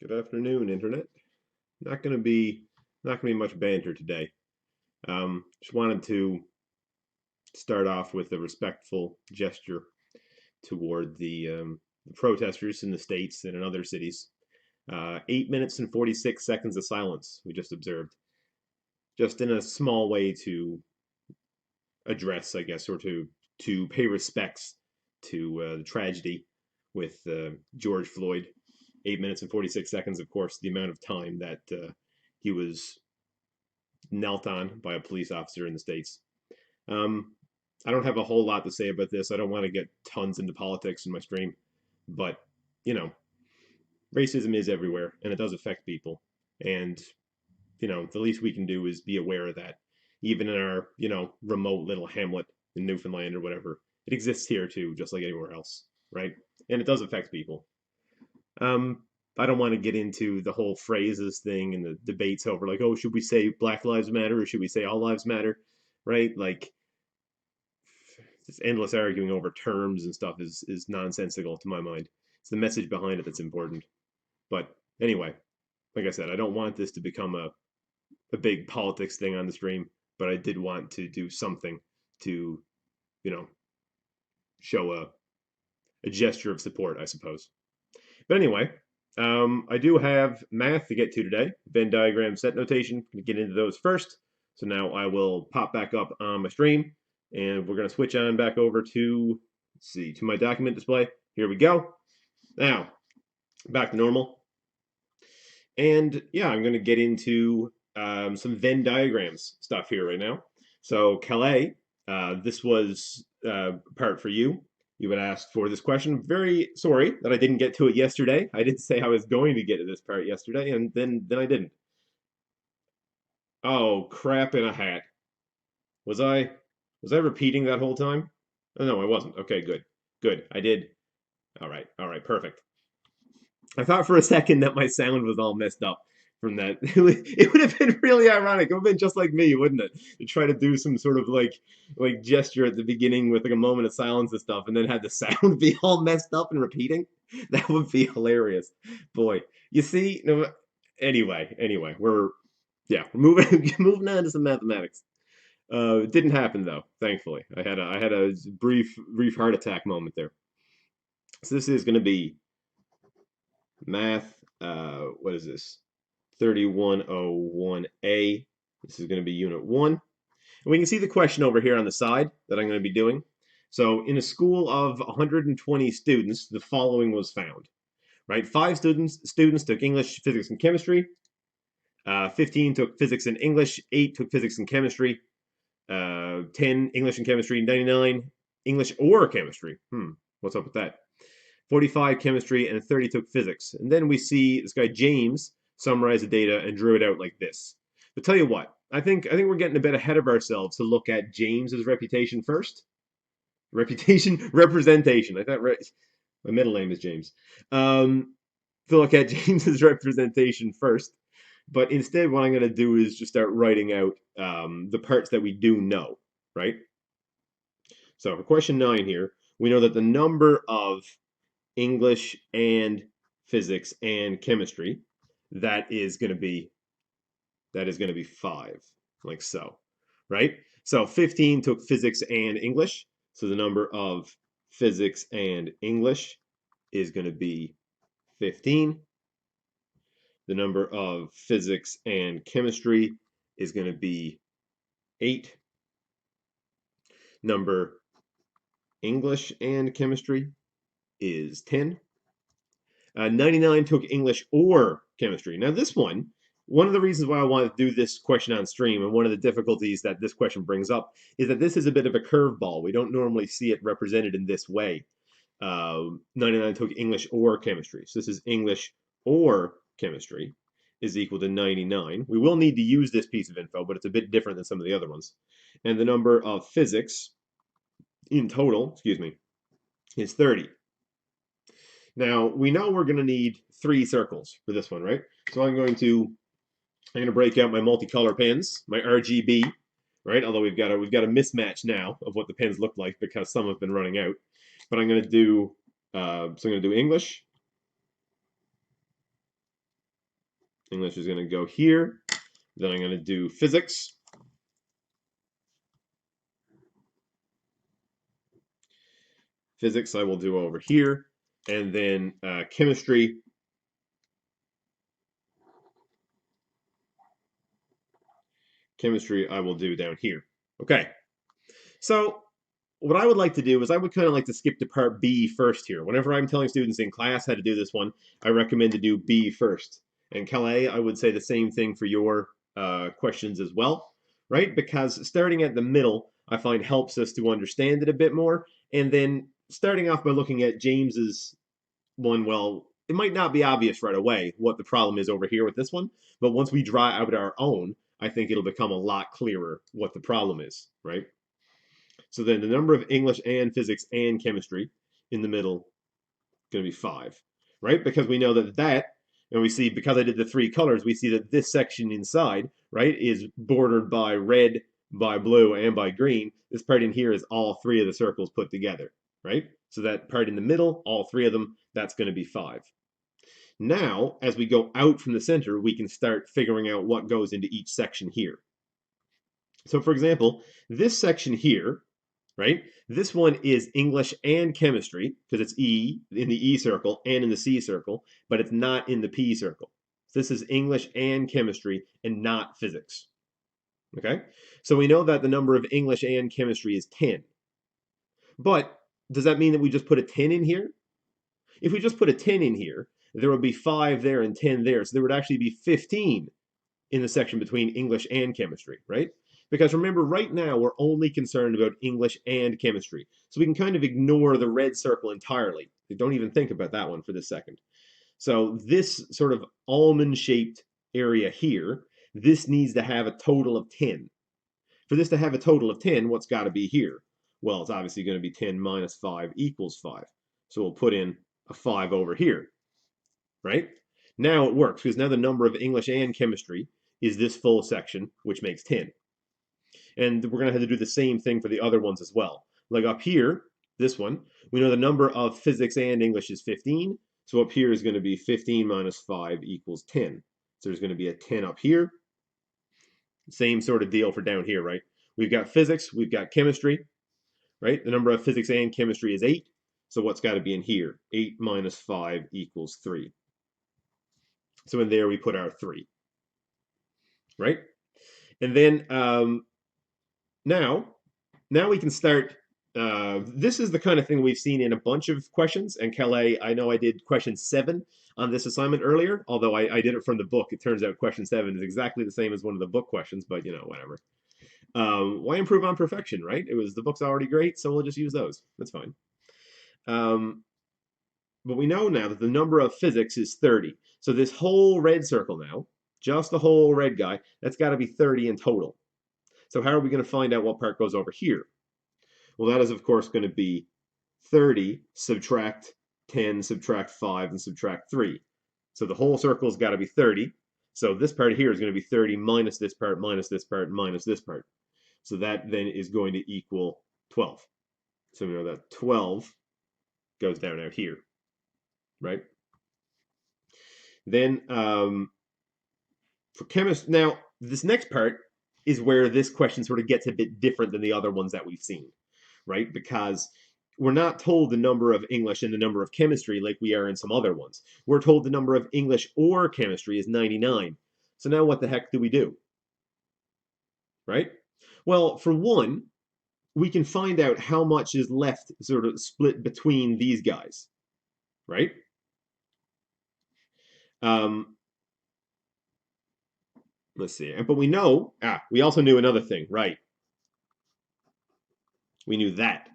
Good afternoon, Internet. Not gonna be not gonna be much banter today. Just wanted to start off with a respectful gesture toward the protesters in the states and in other cities. 8 minutes and 46 seconds of silence we just observed, just in a small way to address, I guess, or to pay respects to the tragedy with George Floyd. 8 minutes and 46 seconds, of course, the amount of time that he was knelt on by a police officer in the States. Um, I don't have a whole lot to say about this. I don't want to get tons into politics in my stream, but, you know, racism is everywhere and it does affect people. And, the least we can do is be aware of that. Even in our, remote little hamlet in Newfoundland or whatever, it exists here too, just like anywhere else, right? And it does affect people. Um, I don't want to get into the whole phrases thing and the debates over like, oh, should we say Black Lives Matter or should we say All Lives Matter, right? Like this endless arguing over terms and stuff is nonsensical to my mind. It's the message behind it that's important. But anyway, like I said, I don't want this to become a big politics thing on the stream, but I did want to do something to, you know, show a gesture of support, I suppose. But anyway, I do have math to get to today. Venn diagram set notation. Gonna get into those first. So now I will pop back up on my stream, and we're gonna switch on back over to to my document display. Here we go. Now back to normal. And yeah, I'm gonna get into some Venn diagrams stuff here right now. So Calais, this was part for you. You had asked for this question. Very sorry that I didn't get to it yesterday. I did say I was going to get to this part yesterday, and then I didn't. Oh, crap in a hat. Was I repeating that whole time? Oh, no, I wasn't. Okay, good. Good. I did. All right. All right. Perfect. I thought for a second that my sound was all messed up from that. It would have been really ironic. It would have been just like me, wouldn't it? To try to do some sort of like gesture at the beginning with like a moment of silence and stuff, and then have the sound be all messed up and repeating. That would be hilarious. Boy, you see. No, anyway, we're moving moving on to some mathematics. It didn't happen though, thankfully. I had a brief heart attack moment there. So this is going to be math. What is this? 3101A. This is going to be unit 1. And we can see the question over here on the side that I'm going to be doing. So in a school of 120 students, the following was found. Right? 5 students took English, physics, and chemistry. 15 took physics and English. 8 took physics and chemistry. 10 English and chemistry. 99 English or chemistry. What's up with that? 45 chemistry, and 30 took physics. And then we see this guy James summarize the data and drew it out like this. But tell you what, I think we're getting a bit ahead of ourselves to look at James's reputation first. Representation. I thought my middle name is James. To look at James's representation first. But instead, what I'm going to do is just start writing out the parts that we do know, right? So for question 9 here, we know that the number of English and physics and chemistry, that is going to be 5, like so, right? So 15 took physics and English, so the number of physics and English is going to be 15. The number of physics and chemistry is going to be 8. Number English and chemistry is 10. 99 took English or chemistry. Now this one of the reasons why I want to do this question on stream, and one of the difficulties that this question brings up, is that this is a bit of a curveball. We don't normally see it represented in this way. 99 took English or chemistry. So this is English or chemistry is equal to 99. We will need to use this piece of info, but it's a bit different than some of the other ones. And the number of physics in total, is 30. Now, we know we're going to need 3 circles for this one, right? So I'm going to break out my multicolor pens, my RGB, right? Although we've got a mismatch now of what the pens look like because some have been running out. But I'm going to do English, English is going to go here. Then I'm going to do physics. Physics I will do over here. And then chemistry. Chemistry I will do down here. Okay. So what I would like to do is I would kind of like to skip to part B first here. Whenever I'm telling students in class how to do this one, I recommend to do B first. And Calais, I would say the same thing for your questions as well, right? Because starting at the middle, I find helps us to understand it a bit more. And then starting off by looking at James's one, well, it might not be obvious right away what the problem is over here with this one, but once we draw out our own, I think it'll become a lot clearer what the problem is, right? So then the number of English and physics and chemistry in the middle is going to be 5, right? Because we know that, and we see, because I did the 3 colors, we see that this section inside, right, is bordered by red, by blue, and by green. This part in here is all 3 of the circles put together, right? So that part in the middle, all 3 of them, that's going to be 5. Now, as we go out from the center, we can start figuring out what goes into each section here. So for example, this section here, right? This one is English and chemistry, because it's E in the E circle and in the C circle, but it's not in the P circle. This is English and chemistry and not physics. Okay? So we know that the number of English and chemistry is 10. But does that mean that we just put a 10 in here? If we just put a 10 in here, there would be 5 there and 10 there. So there would actually be 15 in the section between English and chemistry, right? Because remember, right now, we're only concerned about English and chemistry. So we can kind of ignore the red circle entirely. Don't even think about that one for this second. So this sort of almond-shaped area here, this needs to have a total of 10. For this to have a total of 10, what's got to be here? Well, it's obviously going to be 10 minus 5 equals 5. So we'll put in a 5 over here, right? Now it works, because now the number of English and chemistry is this full section, which makes 10. And we're going to have to do the same thing for the other ones as well. Like up here, this one, we know the number of physics and English is 15. So up here is going to be 15 minus 5 equals 10. So there's going to be a 10 up here. Same sort of deal for down here, right? We've got physics, we've got chemistry, right? The number of physics and chemistry is 8. So what's got to be in here? 8 minus 5 equals 3. So in there we put our 3, right? And then now we can start. This is the kind of thing we've seen in a bunch of questions. And Calais, I know I did question 7 on this assignment earlier, although I did it from the book. It turns out question 7 is exactly the same as one of the book questions, but you know, whatever. Why improve on perfection, right? The book's already great, so we'll just use those. That's fine. But we know now that the number of physics is 30. So this whole red circle now, just the whole red guy, that's got to be 30 in total. So how are we going to find out what part goes over here? Well, that is, of course, going to be 30, subtract 10, subtract 5, and subtract 3. So the whole circle's got to be 30. So this part here is going to be 30 minus this part, minus this part, minus this part. So that then is going to equal 12. So we know that 12 goes down out here, right? Then for chemistry, now this next part is where this question sort of gets a bit different than the other ones that we've seen, right? Because we're not told the number of English and the number of chemistry like we are in some other ones. We're told the number of English or chemistry is 99. So now what the heck do we do? Right? Well, for one, we can find out how much is left sort of split between these guys, right? Let's see. But we know, we also knew another thing, right? We knew that.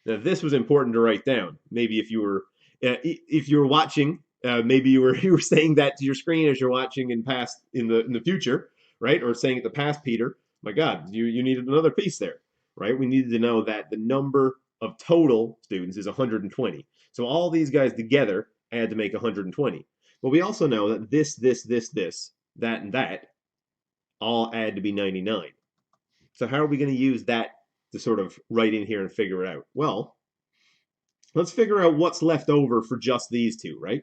Now this was important to write down. Maybe if you were watching, maybe you were saying that to your screen as you're watching in the future, right? Or saying it to past Peter. My God, you needed another piece there, right? We needed to know that the number of total students is 120. So all these guys together add to make 120. But we also know that this, that, and that all add to be 99. So how are we going to use that to sort of write in here and figure it out? Well, let's figure out what's left over for just these two, right?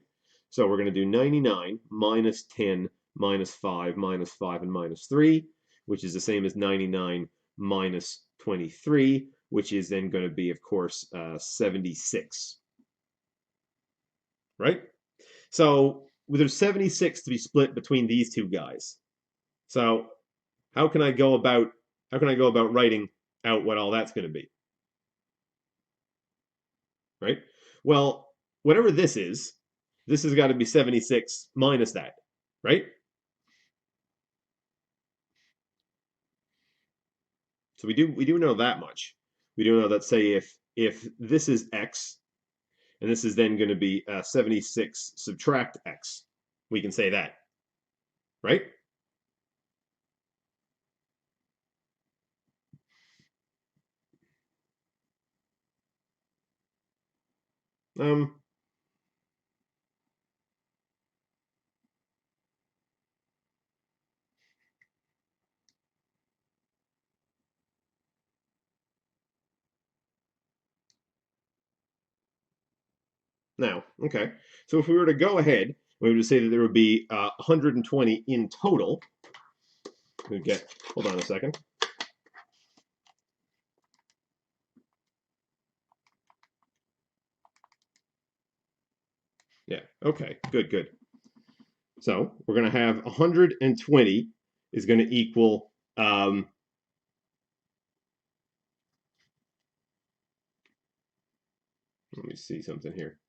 So we're going to do 99 minus 10 minus 5, and minus 3, which is the same as 99 minus 23, which is then going to be, of course, 76. Right? So there's 76 to be split between these two guys. So how can I go about writing out what all that's going to be? Right? Well, whatever this has got to be 76 minus that, right? So we do know that much. We do know that, say, if this is x and this is then going to be 76 subtract x, we can say that, right? Um, Now, okay. So if we were to go ahead, we would say that there would be 120 in total. We get, hold on a second. Yeah, okay, good, good. So we're going to have 120 is going to equal, let me see something here.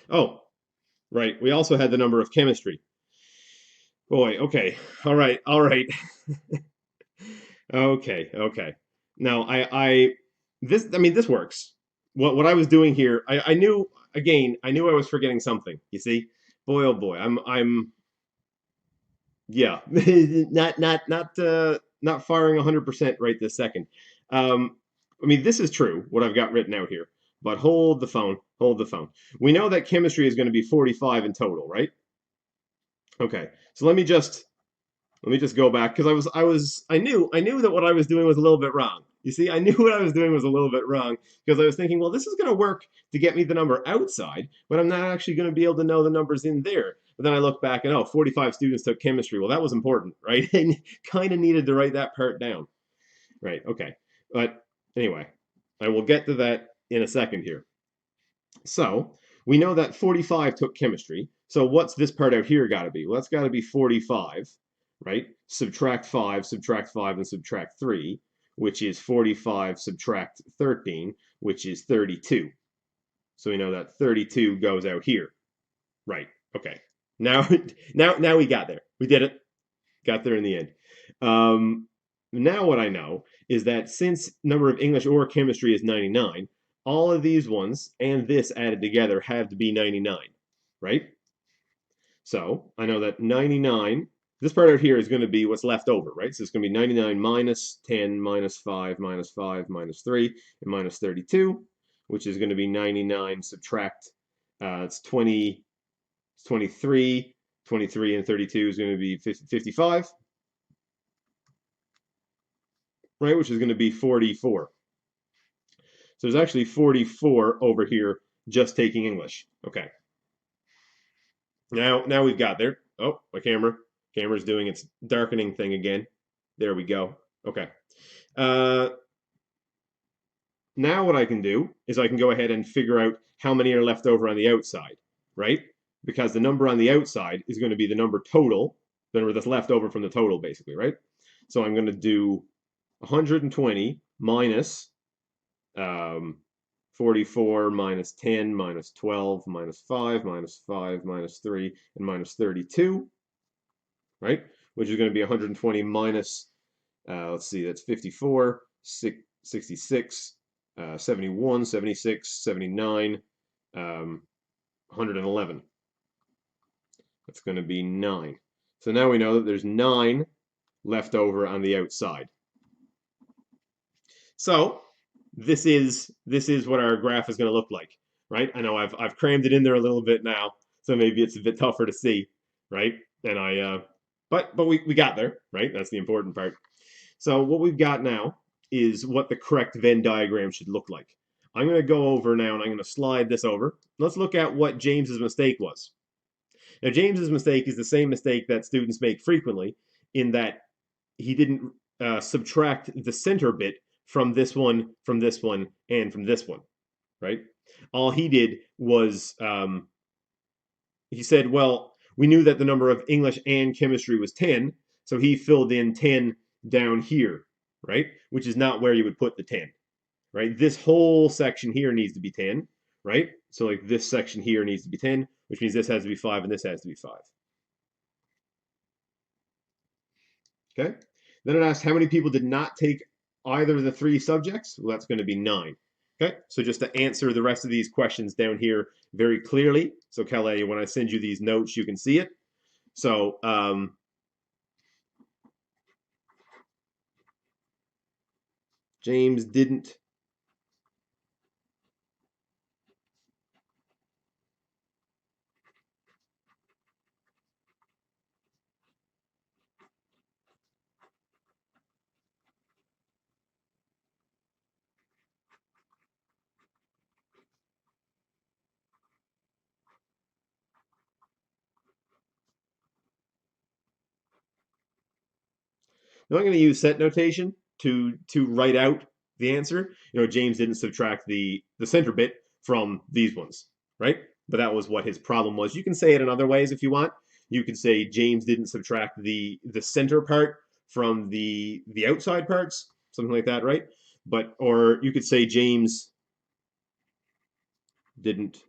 Oh, right. We also had the number of chemistry. Boy, okay. All right, all right. Okay, okay. Now this works. What I was doing here, I knew, again, I knew I was forgetting something. You see, boy, oh boy, I'm yeah, not firing 100% right this second. This is true what I've got written out here, but hold the phone, hold the phone. We know that chemistry is going to be 45 in total, right? Okay, so let me just go back because I knew that what I was doing was a little bit wrong. You see, I knew what I was doing was a little bit wrong because I was thinking, well, this is going to work to get me the number outside, but I'm not actually going to be able to know the numbers in there. But then I look back and, oh, 45 students took chemistry. Well, that was important, right? I kind of needed to write that part down. Right, okay. But anyway, I will get to that in a second here. So we know that 45 took chemistry. So what's this part out here got to be? Well, that's got to be 45, right? Subtract 5, and subtract 3, which is 45 subtract 13, which is 32. So we know that 32 goes out here. Right. Okay. Now, now we got there. We did it. Got there in the end. Now what I know is that since number of English or chemistry is 99, all of these ones and this added together have to be 99, right? So I know that 99, this part out here is going to be what's left over, right? So it's going to be 99 minus 10 minus 5 minus 5 minus 3 and minus 32, which is going to be 99 subtract, it's 20, it's 23, 23 and 32 is going to be 55, right? Which is going to be 44. So there's actually 44 over here just taking English. Okay. Now we've got there. Oh, my camera's doing its darkening thing again. There we go. Okay. Now what I can do is I can go ahead and figure out how many are left over on the outside, right? Because the number on the outside is going to be the number total, the number that's left over from the total, basically, right? So I'm going to do 120 minus 44 minus 10 minus 12 minus 5 minus 5 minus 3 and minus 32, right? Which is going to be 120 minus, let's see, that's 54, 66, 71, 76, 79, 111. That's going to be 9. So now we know that there's 9 left over on the outside. So this is what our graph is going to look like, right? I know I've crammed it in there a little bit now, so maybe it's a bit tougher to see, right? And but we got there, right? That's the important part. So what we've got now is what the correct Venn diagram should look like. I'm going to go over now and I'm going to slide this over. Let's look at what James's mistake was. Now, James's mistake is the same mistake that students make frequently in that he didn't subtract the center bit from this one, from this one, and from this one, right? All he did was he said, well, we knew that the number of English and chemistry was 10, so he filled in 10 down here, right? Which is not where you would put the 10, right? This whole section here needs to be 10, right? So like this section here needs to be 10, which means this has to be 5 and this has to be 5. Okay? Then it asks how many people did not take either of the 3 subjects? Well, that's going to be 9. Okay, so just to answer the rest of these questions down here very clearly. So Kelly, when I send you these notes, you can see it. So James didn't Now I'm going to use set notation to write out the answer. You know, James didn't subtract the center bit from these ones, right? But that was what his problem was. You can say it in other ways if you want. You could say James didn't subtract the center part from the outside parts, something like that, right? But or you could say James didn't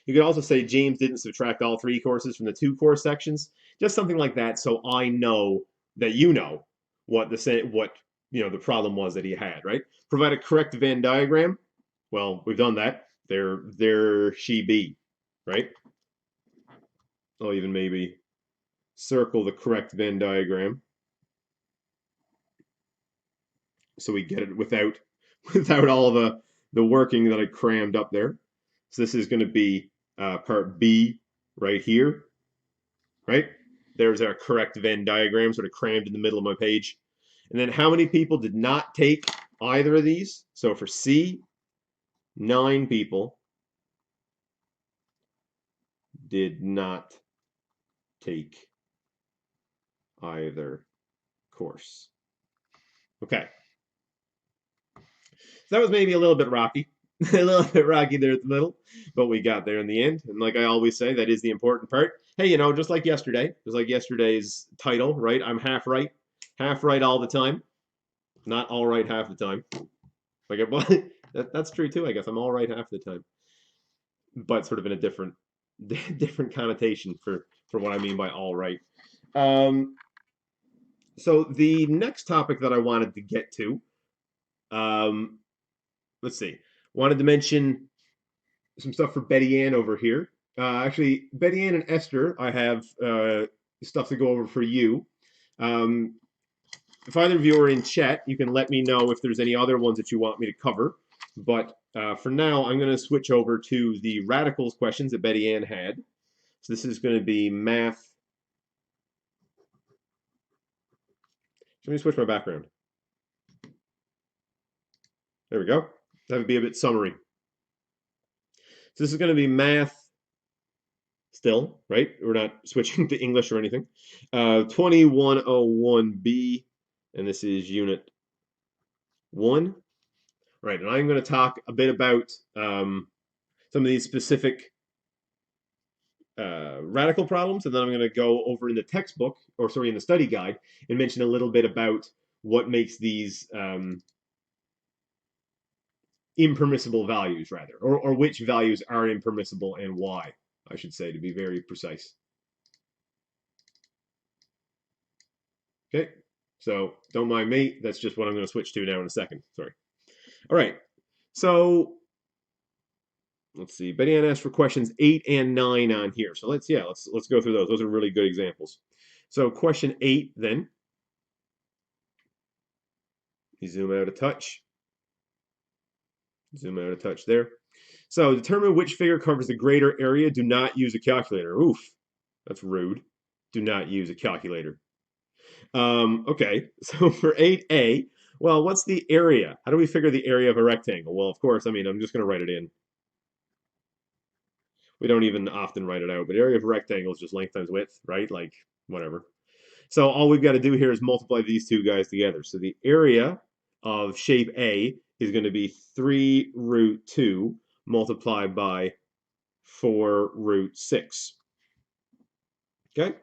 You could also say James didn't subtract all 3 courses from the 2 course sections, just something like that, so I know that you know what the problem was that he had, right? Provide a correct Venn diagram. Well, we've done that. There she be, right? I'll even maybe circle the correct Venn diagram so we get it without without all the working that I crammed up there. So this is going to be part B right here, right? There's our correct Venn diagram sort of crammed in the middle of my page. And then how many people did not take either of these? So for C, 9 people did not take either course. Okay. So that was maybe a little bit rocky. A little bit rocky there at the middle, but we got there in the end. And like I always say, that is the important part. Hey, you know, just like yesterday's title, right? I'm half right all the time, not all right half the time. Like, well, that's true too. I guess I'm all right half the time, but sort of in a different connotation for what I mean by all right. So the next topic that I wanted to get to, let's see. Wanted to mention some stuff for Betty Ann over here. Actually, Betty Ann and Esther, I have stuff to go over for you. If either of you are in chat, you can let me know if there's any other ones that you want me to cover. But for now, I'm going to switch over to the radicals questions that Betty Ann had. So this is going to be math. Let me switch my background. There we go. That would be a bit summary. So this is going to be math still, right? We're not switching to English or anything. 2101B, and this is unit 1. Right, and I'm going to talk a bit about some of these specific radical problems, and then I'm going to go over in the textbook, or sorry, in the study guide, and mention a little bit about what makes these impermissible values, rather, or which values are impermissible and why, I should say, to be very precise. Okay, so don't mind me. That's just what I'm going to switch to now in a second. Sorry. All right, so let's see. Betty Ann asked for questions 8 and 9 on here. So let's go through those. Those are really good examples. So question 8 then. You zoom out a touch. Zoom out a touch there. So determine which figure covers the greater area. Do not use a calculator. Oof, that's rude. Do not use a calculator. Okay, so for 8a, well, what's the area? How do we figure the area of a rectangle? Well, of course, I mean, I'm just going to write it in. We don't even often write it out, but area of a rectangle is just length times width, right? Like, whatever. So all we've got to do here is multiply these two guys together. So the area of shape A is going to be 3 root 2 multiplied by 4 root 6. Okay?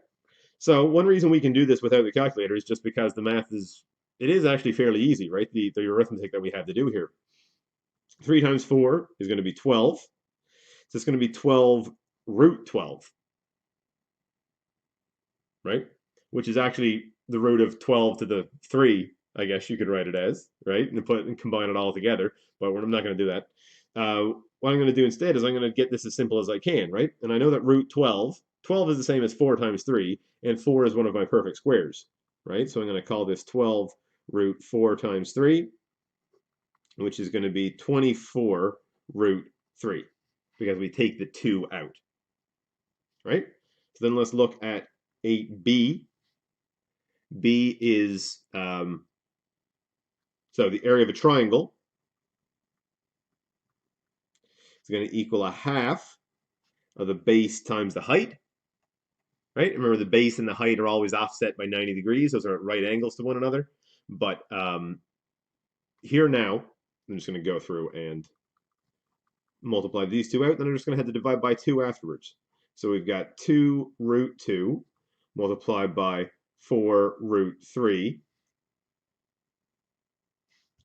So one reason we can do this without the calculator is just because the math it is actually fairly easy, right? The arithmetic that we have to do here. 3 times 4 is going to be 12. So it's going to be 12 root 12, right? Which is actually the root of 12 to the 3, I guess you could write it as, right? And combine it all together, but I'm not going to do that. What I'm going to do instead is I'm going to get this as simple as I can, right? And I know that root 12 is the same as 4 times 3, and 4 is one of my perfect squares, right? So I'm going to call this 12 root 4 times 3, which is going to be 24 root 3, because we take the 2 out, right? So then let's look at 8b. B is, so the area of a triangle is going to equal a half of the base times the height, right? Remember, the base and the height are always offset by 90 degrees. Those are at right angles to one another. But here now, I'm just going to go through and multiply these two out. Then I'm just going to have to divide by 2 afterwards. So we've got 2 root 2 multiplied by 4 root 3.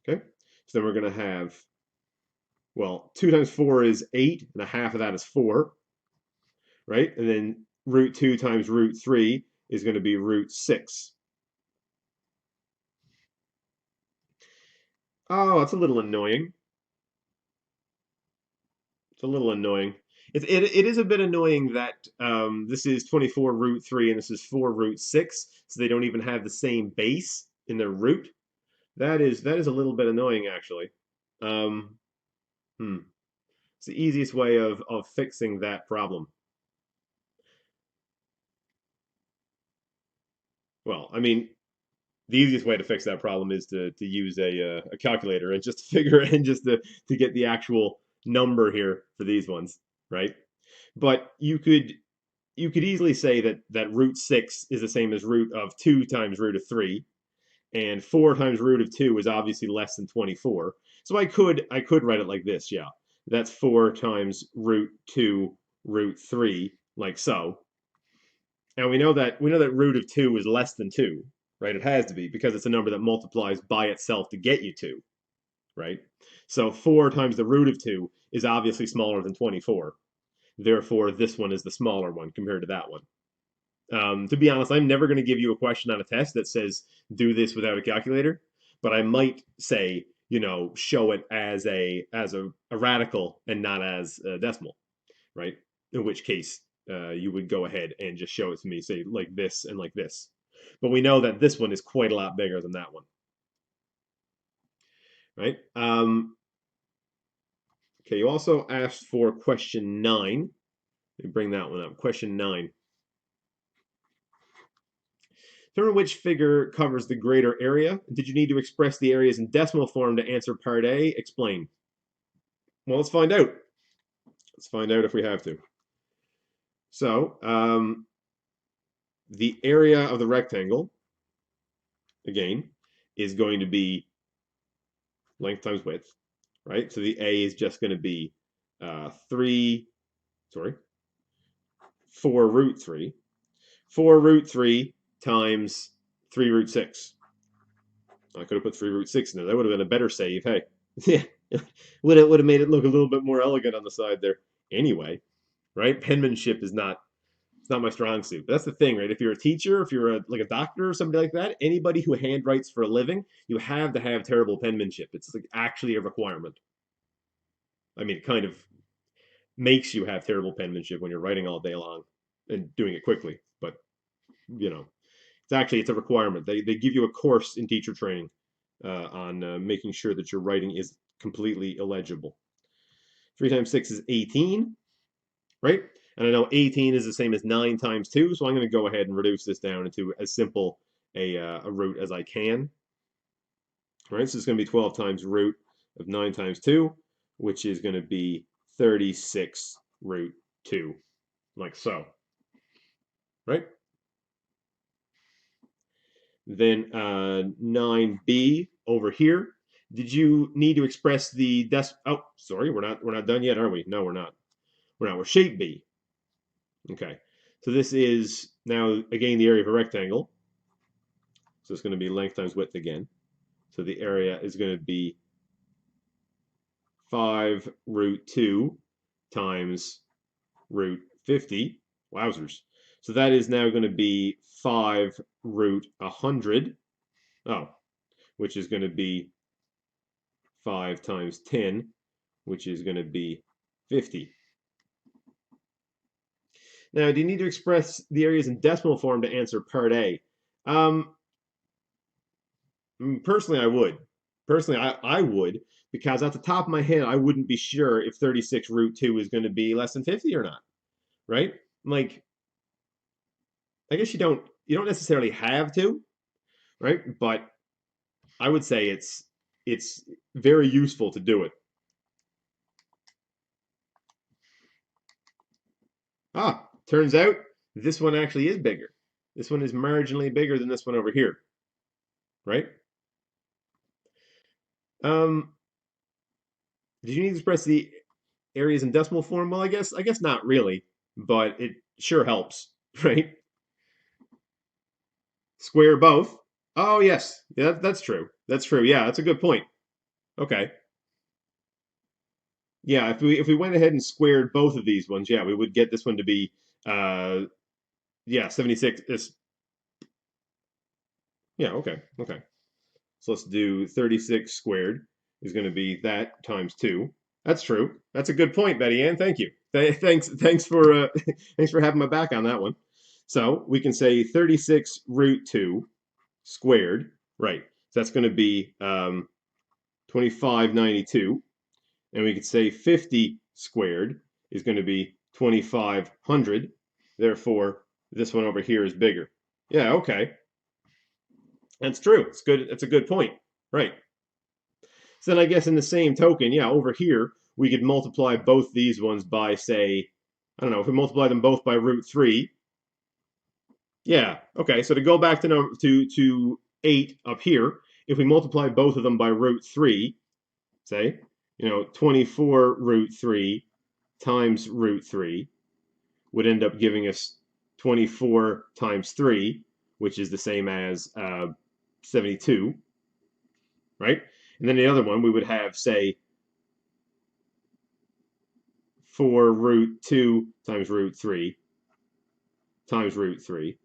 Okay, so then we're going to have, well, 2 times 4 is 8, and a half of that is 4, right? And then root 2 times root 3 is going to be root 6. Oh, it's a little annoying. It's a little annoying. It is a bit annoying that this is 24 root 3 and this is 4 root 6, so they don't even have the same base in their root. That is a little bit annoying, actually. Um, It's the easiest way of fixing that problem. Well, I mean, the easiest way to fix that problem is to use a calculator and just to figure and just to get the actual number here for these ones, right? But you could easily say that root 6 is the same as root of 2 times root of 3, and 4 times root of 2 is obviously less than 24. So I could write it like this, yeah. That's 4 times root 2 root 3, like so. And we know that root of 2 is less than 2, right? It has to be because it's a number that multiplies by itself to get you 2, right? So 4 times the root of 2 is obviously smaller than 24. Therefore, this one is the smaller one compared to that one. To be honest, I'm never going to give you a question on a test that says do this without a calculator, but I might say, you know, show it as a radical and not as a decimal, right? In which case, you would go ahead and just show it to me, say like this and like this. But we know that this one is quite a lot bigger than that one, right? Okay, you also asked for question 9. Let me bring that one up. Question 9. Determine which figure covers the greater area. Did you need to express the areas in decimal form to answer part A? Explain. Well, let's find out. Let's find out if we have to. So, the area of the rectangle, again, is going to be length times width, right? So the A is just going to be 4 root 3. 4 root 3 times 3 root 6. I could have put 3 root 6 in there. That would have been a better save. Hey, yeah, would have made it look a little bit more elegant on the side there. Anyway, right? Penmanship is not it's not my strong suit. But that's the thing, right? If you're a teacher, if you're like a doctor or somebody like that, anybody who handwrites for a living, you have to have terrible penmanship. It's like actually a requirement. I mean, it kind of makes you have terrible penmanship when you're writing all day long and doing it quickly. But you know, it's a requirement. They give you a course in teacher training on making sure that your writing is completely illegible. 3 times 6 is 18, right? And I know 18 is the same as 9 times 2, so I'm going to go ahead and reduce this down into as simple a root as I can. All right, so it's going to be 12 times root of 9 times 2, which is going to be 36 root 2, like so, right? Then 9b over here. Did you need to express the oh, sorry, we're not done yet, are we? No, we're not. We're shape B. Okay. So this is now again the area of a rectangle. So it's going to be length times width again. So the area is going to be 5 root 2 times root 50. Wowzers. So that is now going to be 5 root 100. Oh, which is going to be 5 times 10, which is going to be 50. Now, do you need to express the areas in decimal form to answer part A? Personally, I would. Personally, I would, because at the top of my head, I wouldn't be sure if 36 root 2 is going to be less than 50 or not, right? Like, I guess you don't necessarily have to, right? But I would say it's very useful to do it. Ah, turns out this one actually is bigger. This one is marginally bigger than this one over here, right? Did you need to express the areas in decimal form? Well, I guess not really, but it sure helps, right? Square both. Oh yes, yeah, that's true. That's true. Yeah, that's a good point. Okay. Yeah, if we went ahead and squared both of these ones, yeah, we would get this one to be yeah, 76 is yeah, okay. So let's do 36 squared is going to be that times 2. That's true. That's a good point, Betty Ann. Thank you. Thanks for thanks for having my back on that one. So we can say 36 root 2 squared, right? So that's going to be 2592. And we could say 50 squared is going to be 2500. Therefore, this one over here is bigger. Yeah, okay. That's true. It's good. That's a good point. Right. So then I guess in the same token, yeah, over here, we could multiply both these ones by, say, I don't know, if we multiply them both by root 3. Yeah, okay, so to go back to 8 up here, if we multiply both of them by root 3, say, 24 root 3 times root 3 would end up giving us 24 times 3, which is the same as 72, right? And then the other one, we would have, say, 4 root 2 times root 3 times root 3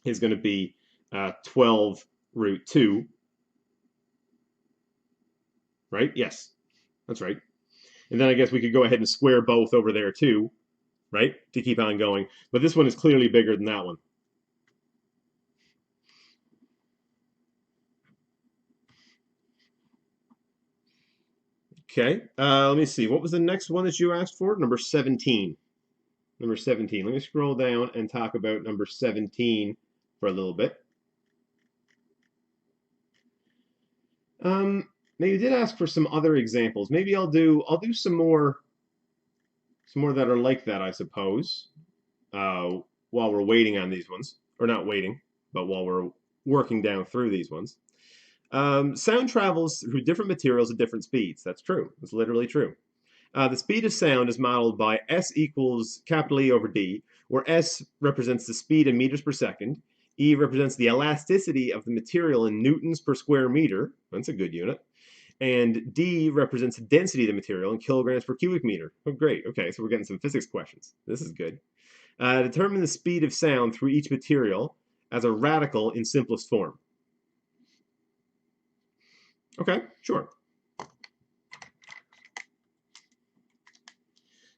is going to be 12 root 2, right? Yes, that's right. And then I guess we could go ahead and square both over there too, right? To keep on going. But this one is clearly bigger than that one. Okay, let me see. What was the next one that you asked for? Number 17. Number 17. Let me scroll down and talk about number 17 for a little bit. Now you did ask for some other examples. Maybe I'll do some more that are like that, I suppose, while we're waiting on these ones. Or not waiting, but while we're working down through these ones. Sound travels through different materials at different speeds. That's true. That's literally true. The speed of sound is modeled by S equals capital E over D, where S represents the speed in meters per second, E represents the elasticity of the material in newtons per square meter. That's a good unit. And D represents the density of the material in kilograms per cubic meter. Oh, great. Okay, so we're getting some physics questions. This is good. Determine the speed of sound through each material as a radical in simplest form. Okay, sure.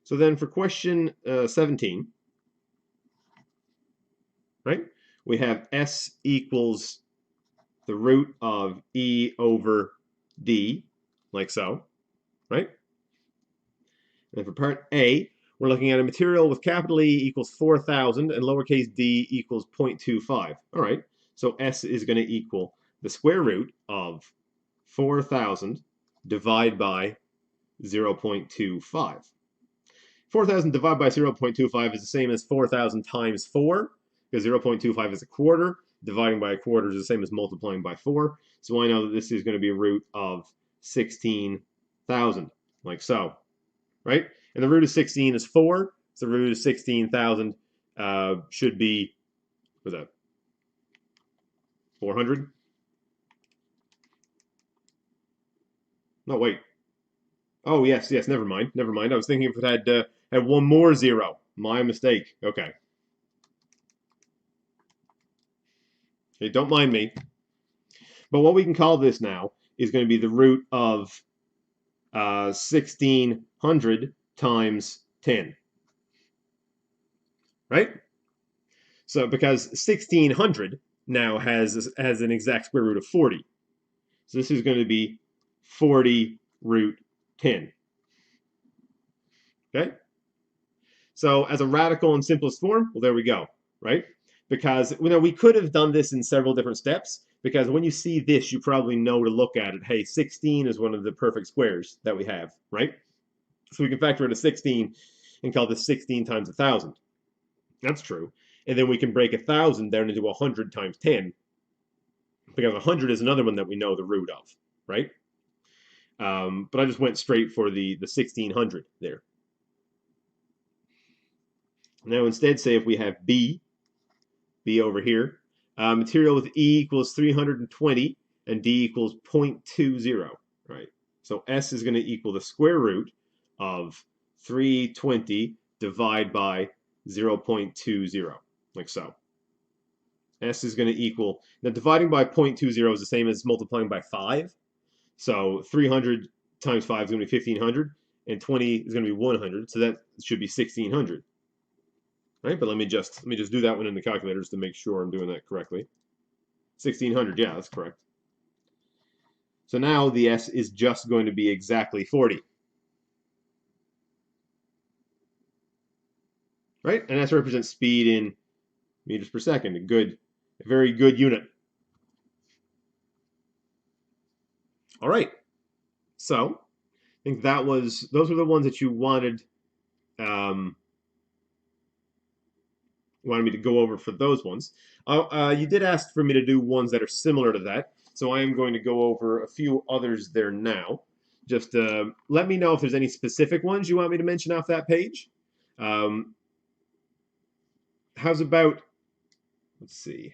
So then for question 17, right, we have S equals the root of E over D, like so, right? And for part A, we're looking at a material with capital E equals 4,000 and lowercase d equals 0.25. All right, so S is going to equal the square root of 4,000 divided by 0.25. 4,000 divided by 0.25 is the same as 4,000 times 4, because 0.25 is a quarter. Dividing by a quarter is the same as multiplying by 4. So I know that this is going to be a root of 16,000, like so, right? And the root of 16 is 4, so the root of 16,000 should be, what's that, 400? No, wait. Oh, yes, never mind. I was thinking if it had one more zero. My mistake. Okay. Okay, don't mind me. But what we can call this now is going to be the root of 1600 times 10. Right? So because 1600 now has an exact square root of 40. So this is going to be 40 root 10. Okay? So as a radical and simplest form, well, there we go, right? Because we could have done this in several different steps, because when you see this, you probably know to look at it. Hey, 16 is one of the perfect squares that we have, right? So we can factor in a 16 and call this 16 times 1,000. That's true. And then we can break 1,000 down into 100 times 10, because 100 is another one that we know the root of, right? But I just went straight for the 1600 there. Now instead, say if we have B over here, material with E equals 320 and D equals 0.20, right? So S is going to equal the square root of 320 divided by 0.20, like so. S is going to equal, now dividing by 0.20 is the same as multiplying by 5. So 300 times 5 is going to be 1,500, and 20 is going to be 100, so that should be 1,600. Right, but let me just do that one in the calculator just to make sure I'm doing that correctly. 1,600, yeah, that's correct. So now the S is just going to be exactly 40. Right, and S represents speed in meters per second, a very good unit. All right, so I think those were the ones that you wanted me to go over for those ones. You did ask for me to do ones that are similar to that, so I am going to go over a few others there now. Just let me know if there's any specific ones you want me to mention off that page. How's about, let's see.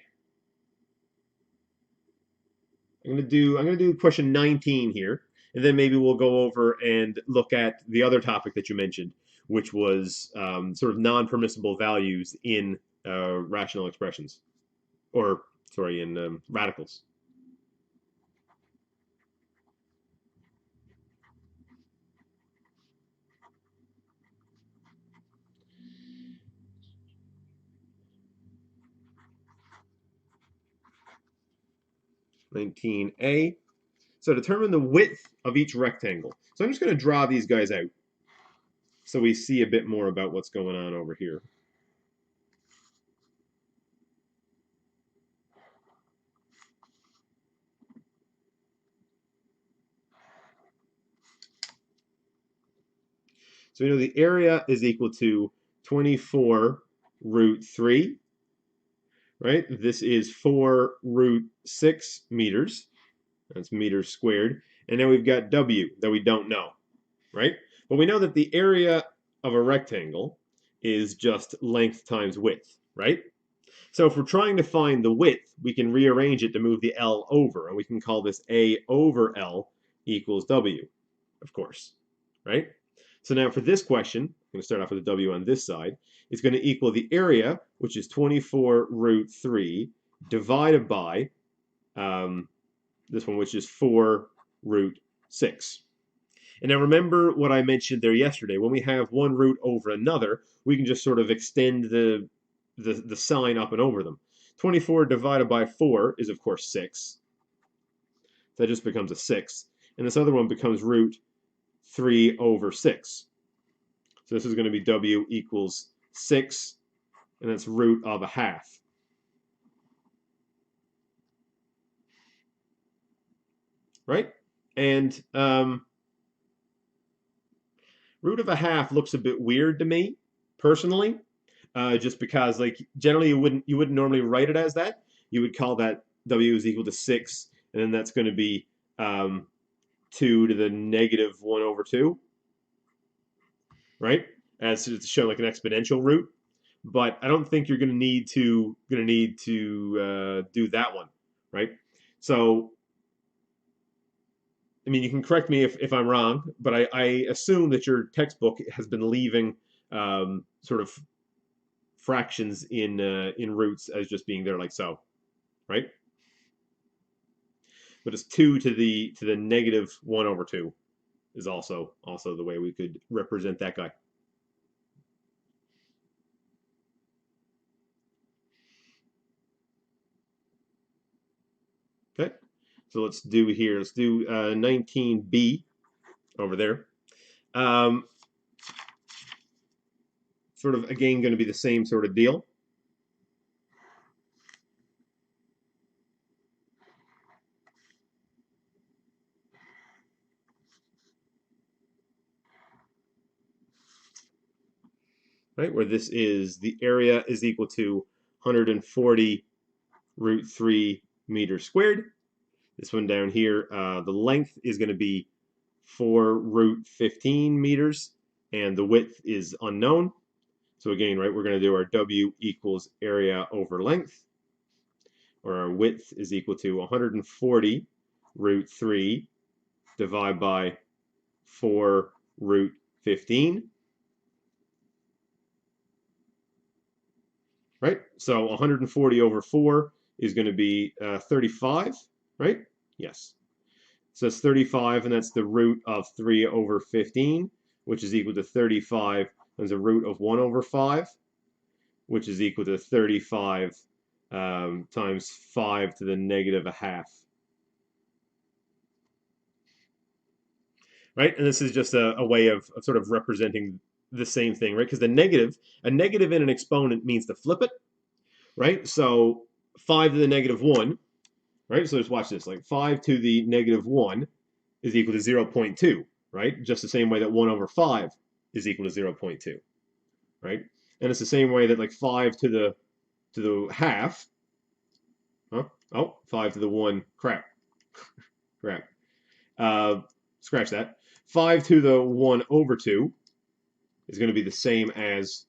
I'm gonna do question 19 here, and then maybe we'll go over and look at the other topic that you mentioned, which was sort of non-permissible values in rational expressions, or sorry, in radicals. (19a). So determine the width of each rectangle. So I'm just going to draw these guys out so we see a bit more about what's going on over here. So we know the area is equal to 24 root 3, right? This is 4 root 6 meters. That's meters squared. And then we've got W that we don't know, right? But we know that the area of a rectangle is just length times width, right? So if we're trying to find the width, we can rearrange it to move the L over, and we can call this A over L equals W, of course, right? So now for this question, I'm going to start off with a W on this side. It's going to equal the area, which is 24 root 3, divided by this one, which is 4 root 6. And now remember what I mentioned there yesterday. When we have one root over another, we can just sort of extend the sign up and over them. 24 divided by 4 is, of course, 6. So that just becomes a 6. And this other one becomes root 3 over 6. So this is going to be w equals 6, and that's root of a half. Right? And root of a half looks a bit weird to me, personally, just because, like, generally you wouldn't normally write it as that. You would call that w is equal to 6, and then that's going to be 2 to the negative 1 over 2, right? As to show like an exponential root. But I don't think you're going to need to do that one, right? So, I mean, you can correct me if I'm wrong, but I assume that your textbook has been leaving sort of fractions in roots as just being there like so, right? But it's 2 to the negative 1 over 2 is also the way we could represent that guy. Okay, so let's do 19b over there. Sort of, again, going to be the same sort of deal. Right, where this is the area is equal to 140 root 3 meters squared. This one down here, the length is going to be 4 root 15 meters, and the width is unknown. So again, right, we're going to do our W equals area over length, or our width is equal to 140 root 3 divided by 4 root 15. Right? So 140 over 4 is going to be 35, right? Yes. So it's 35, and that's the root of 3 over 15, which is equal to 35. There's a root of 1 over 5, which is equal to 35 times 5 to the negative a half. Right? And this is just a way of sort of representing the same thing, right? Because a negative in an exponent means to flip it, right? So 5 to the negative 1, right? So let's watch this. Like 5 to the negative 1 is equal to 0.2, right? Just the same way that 1 over 5 is equal to 0.2, right? And it's the same way that like 5 to the half, huh? Oh, 5 to the 1, crap. Scratch that. 5 to the 1 over 2 is going to be the same as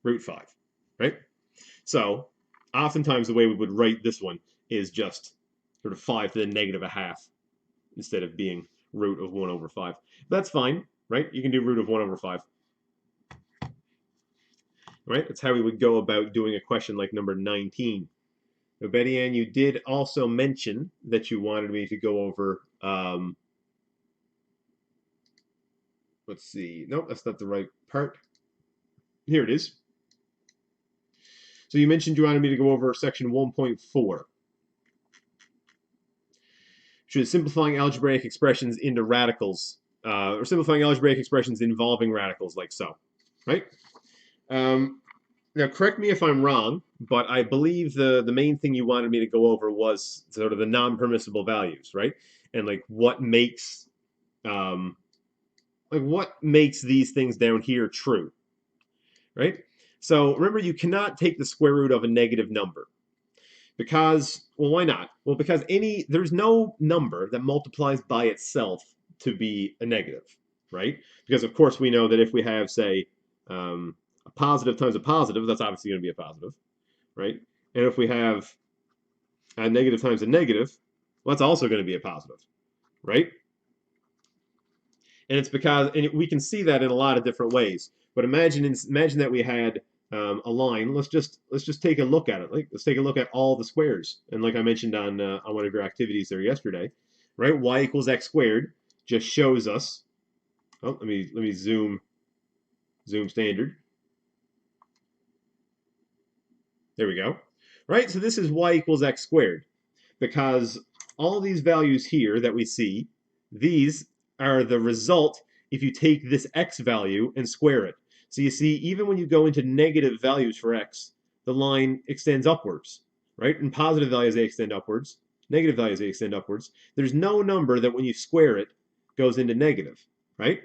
root 5, right? So oftentimes the way we would write this one is just sort of 5 to the negative a half instead of being root of 1 over 5. That's fine, right? You can do root of 1 over 5. Right? That's how we would go about doing a question like number 19. Now, Betty Ann, you did also mention that you wanted me to go over, let's see. Nope, that's not the right part. Here it is. So you mentioned you wanted me to go over section 1.4. Which is simplifying algebraic expressions into radicals, or simplifying algebraic expressions involving radicals like so, right? Now, correct me if I'm wrong, but I believe the main thing you wanted me to go over was sort of the non-permissible values, right? And like what makes these things down here true, right? So remember, you cannot take the square root of a negative number because, well, why not? Well, because there's no number that multiplies by itself to be a negative, right? Because of course we know that if we have, say, a positive times a positive, that's obviously going to be a positive, right? And if we have a negative times a negative, well, that's also going to be a positive, right? And it's because, and we can see that in a lot of different ways. But imagine that we had a line. Let's just take a look at it. Let's take a look at all the squares. And like I mentioned on one of your activities there yesterday, right? Y equals x squared just shows us. Oh, let me zoom standard. There we go. Right? So this is y equals x squared because all these values here that we see, these are the result if you take this x value and square it. So you see, even when you go into negative values for x, the line extends upwards, right? In positive values, they extend upwards. Negative values, they extend upwards. There's no number that when you square it goes into negative, right?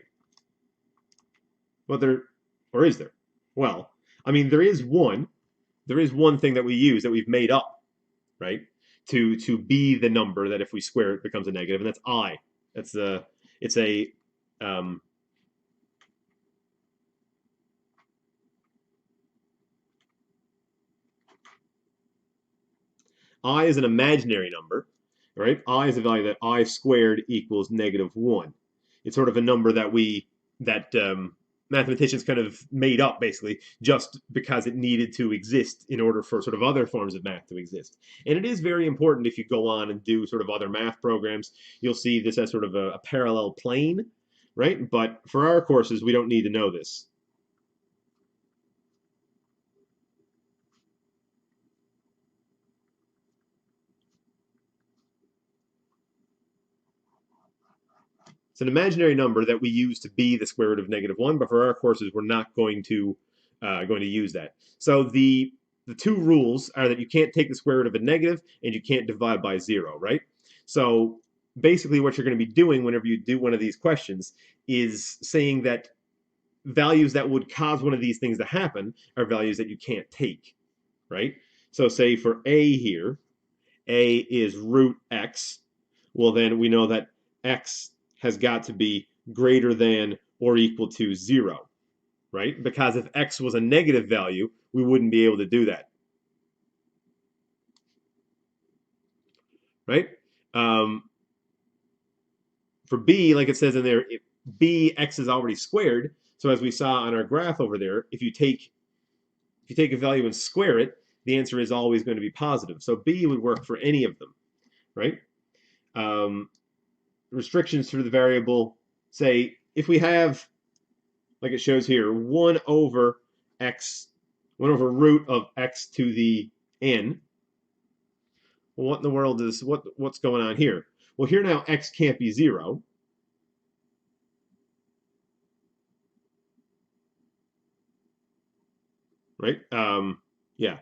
Well, or is there? Well, I mean, there is one. There is one thing that we use that we've made up, right? To be the number that if we square it becomes a negative, and that's I. It's a um, I is an imaginary number, right? I is a value that I squared equals -1. It's sort of a number that mathematicians kind of made up basically just because it needed to exist in order for sort of other forms of math to exist. And it is very important if you go on and do sort of other math programs, you'll see this as sort of a parallel plane, right? But for our courses, we don't need to know this. It's an imaginary number that we use to be the square root of -1, but for our courses, we're not going to use that. So the two rules are that you can't take the square root of a negative and you can't divide by 0, right? So basically what you're going to be doing whenever you do one of these questions is saying that values that would cause one of these things to happen are values that you can't take, right? So say for a here, a is root x. Well, then we know that x has got to be greater than or equal to 0, right? Because if x was a negative value, we wouldn't be able to do that, right? Um, for b, like it says in there, b, x is already squared. So as we saw on our graph over there, if you take a value and square it, the answer is always going to be positive. So b would work for any of them, right? Restrictions for the variable, say if we have, like it shows here, 1 over x, 1 over root of x to the n. Well, what in the world is, what's going on here? Well, here now x can't be 0. Right? Yeah.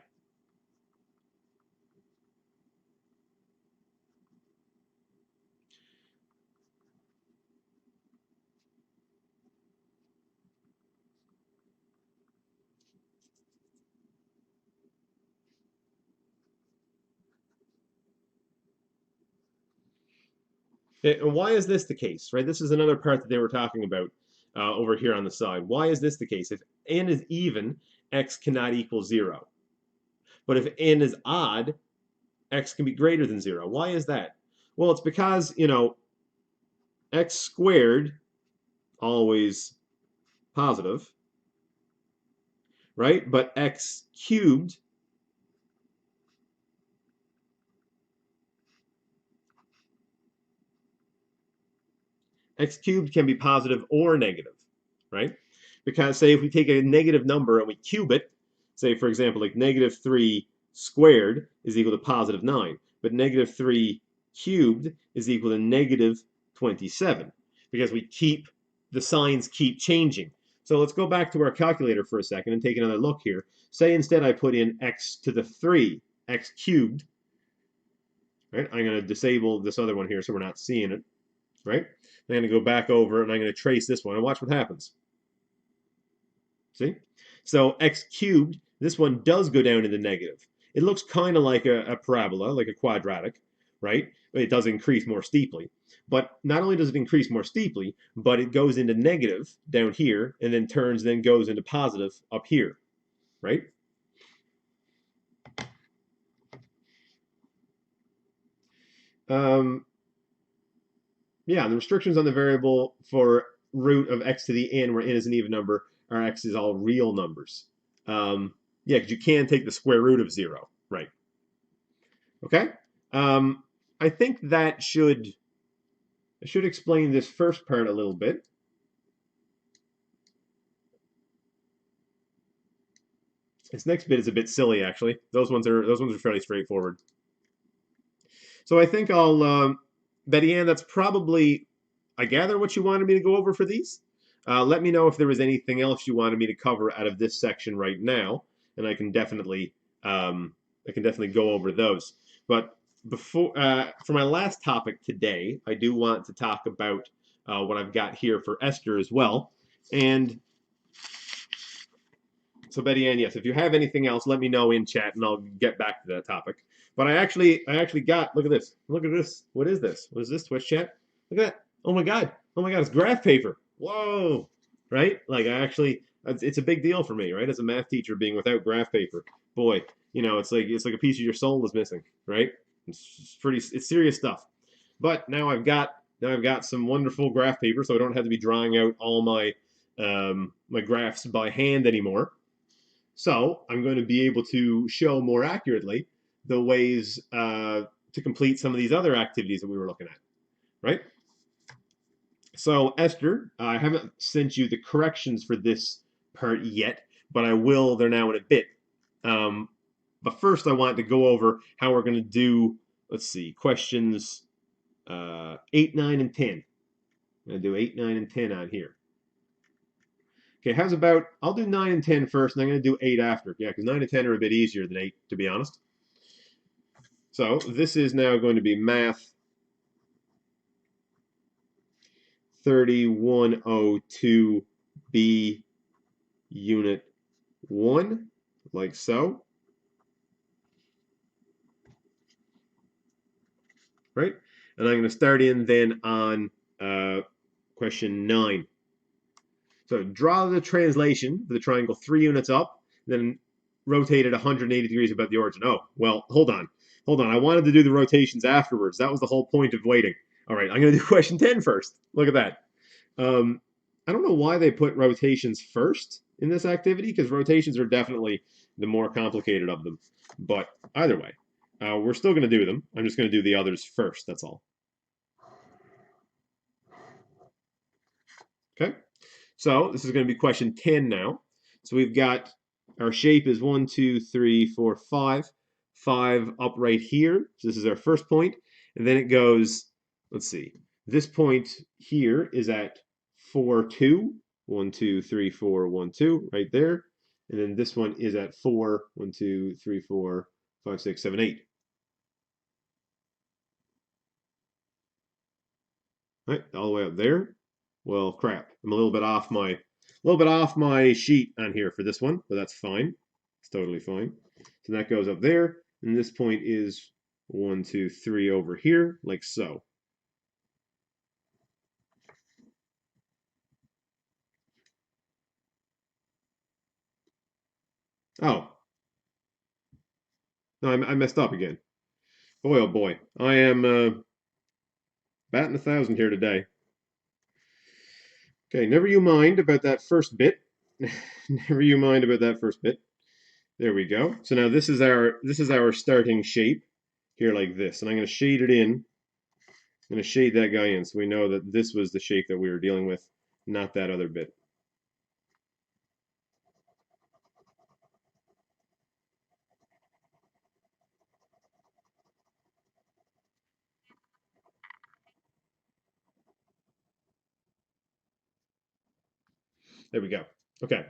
And why is this the case, right? This is another part that they were talking about over here on the side. Why is this the case? If n is even, x cannot equal 0. But if n is odd, x can be greater than 0. Why is that? Well, it's because, x squared, always positive, right? But x cubed, can be positive or negative, right? Because say if we take a negative number and we cube it, say for example like -3 squared is equal to +9, but -3 cubed is equal to -27 because the signs keep changing. So let's go back to our calculator for a second and take another look here. Say instead I put in x to the 3, x cubed, right? I'm going to disable this other one here so we're not seeing it, right? I'm going to go back over and I'm going to trace this one and watch what happens. See? So x cubed, this one does go down into negative. It looks kind of like a parabola, like a quadratic, right? It does increase more steeply. But not only does it increase more steeply, but it goes into negative down here and then goes into positive up here, right? Yeah, the restrictions on the variable for root of x to the n, where n is an even number, our x is all real numbers. Yeah, because you can take the square root of 0, right? Okay. I think that I should explain this first part a little bit. This next bit is a bit silly, actually. Those ones are fairly straightforward. So I think Betty Ann, that's probably, I gather, what you wanted me to go over for these. Let me know if there was anything else you wanted me to cover out of this section right now, and um, I can definitely go over those. But before, for my last topic today, I do want to talk about what I've got here for Esther as well. And so Betty Ann, yes, if you have anything else, let me know in chat, and I'll get back to that topic. But I actually got. Look at this. Look at this. What is this? What is this? Twitch chat? Look at that. Oh my god. Oh my god. It's graph paper. Whoa. Right? Like I actually, it's a big deal for me, right? As a math teacher, being without graph paper, boy, it's like a piece of your soul is missing, right? It's serious stuff. But now I've got some wonderful graph paper, so I don't have to be drawing out all my graphs by hand anymore. So I'm going to be able to show more accurately the ways to complete some of these other activities that we were looking at, right? So Esther, I haven't sent you the corrections for this part yet, but I will there now in a bit. But first I wanted to go over how we're going to do, let's see, questions 8, 9, and 10. I'm going to do 8, 9, and 10 on here. Okay, how's about, I'll do 9 and 10 first, and I'm going to do 8 after. Yeah, because 9 and 10 are a bit easier than 8, to be honest. So this is now going to be Math 3102B Unit 1, like so. Right? And I'm going to start in then on question 9. So draw the translation for the triangle 3 units up, then rotate it 180 degrees about the origin. Oh, well, hold on. Hold on. I wanted to do the rotations afterwards. That was the whole point of waiting. All right, I'm going to do question 10 first. Look at that. I don't know why they put rotations first in this activity, because rotations are definitely the more complicated of them. But either way, we're still going to do them. I'm just going to do the others first. That's all. Okay. So this is going to be question 10 now. So we've got our shape is 1, 2, 3, 4, 5. 5 up right here. So this is our first point. And then it goes, let's see. This point here is at 4, 2. 1, 2, 3, 4, 1, 2, right there. And then this one is at 4, 1, 2, 3, 4, 5, 6, 7, 8. Right, all the way up there. Well, crap. I'm a little bit off my sheet on here for this one, but that's fine. It's totally fine. So that goes up there, and this point is 1, 2, 3 over here, like so. Oh. No, I messed up again. Boy, oh boy. I am batting 1,000 here today. Okay, never you mind about that first bit. Never you mind about that first bit. There we go. So now this is our starting shape here like this, and I'm going to shade it in. I'm going to shade that guy in so we know that this was the shape that we were dealing with, not that other bit. There we go. Okay.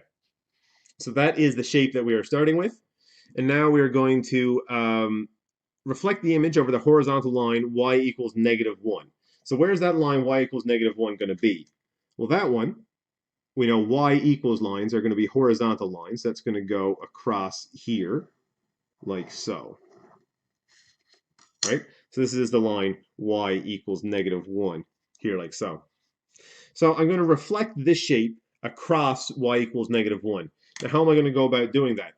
So that is the shape that we are starting with. And now we are going to reflect the image over the horizontal line y equals -1. So where's that line y equals -1 going to be? Well, that one, we know y equals lines are going to be horizontal lines. That's going to go across here, like so. Right? So this is the line y equals -1, here like so. So I'm going to reflect this shape across y equals -1. Now, how am I going to go about doing that?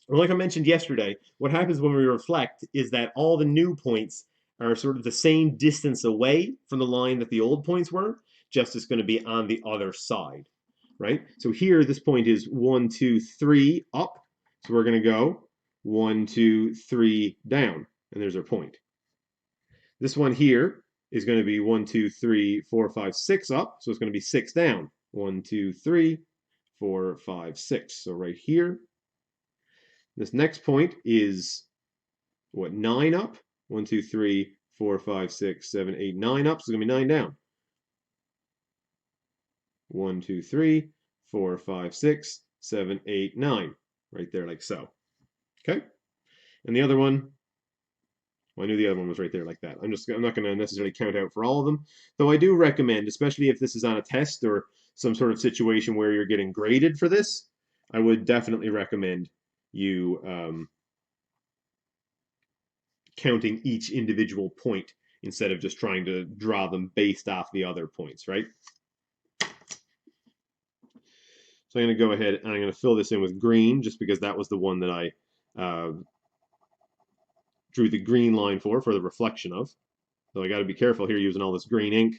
Well, like I mentioned yesterday, what happens when we reflect is that all the new points are sort of the same distance away from the line that the old points were, just it's going to be on the other side, right? So here, this point is 1, 2, 3 up. So we're going to go 1, 2, 3 down, and there's our point. This one here is going to be 1, 2, 3, 4, 5, 6 up. So it's going to be 6 down. 1, 2, 3, 4, 5, 6. So right here. This next point is, what, 9 up? 1, 2, 3, 4, 5, 6, 7, 8, 9 up, so it's going to be 9 down. 1, 2, 3, 4, 5, 6, 7, 8, 9. Right there, like so. Okay? And the other one, well, I knew the other one was right there like that. I'm not going to necessarily count out for all of them, though I do recommend, especially if this is on a test or some sort of situation where you're getting graded for this, I would definitely recommend you counting each individual point instead of just trying to draw them based off the other points, right? So I'm going to go ahead and I'm going to fill this in with green just because that was the one that I drew the green line for the reflection of. So I got to be careful here using all this green ink,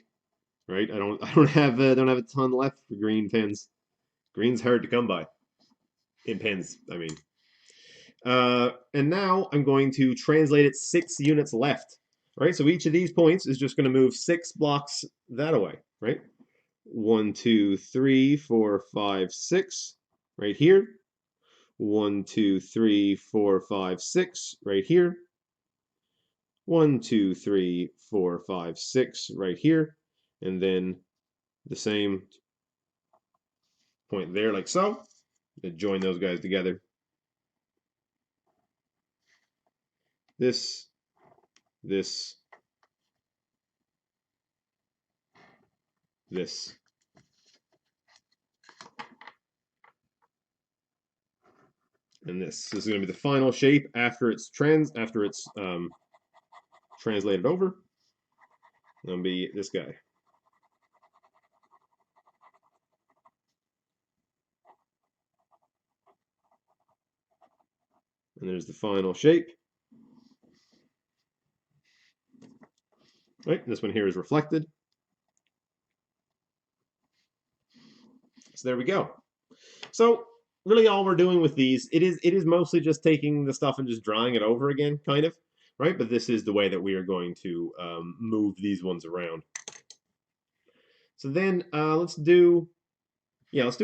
right? I don't have a ton left for green pens. Green's hard to come by in pens, I mean. And now I'm going to translate it 6 units left, right? So each of these points is just going to move 6 blocks that away, right? 1, 2, 3, 4, 5, 6, right here. 1, 2, 3, 4, 5, 6, right here. 1, 2, 3, 4, 5, 6, right here. And then the same point there, like so. And join those guys together. This, this, this. And this is going to be the final shape after it's translated over. It'll be this guy. And there's the final shape. Right, this one here is reflected. So there we go. So really all we're doing with these, it is mostly just taking the stuff and just drawing it over again, kind of, right? But this is the way that we are going to move these ones around. So then let's do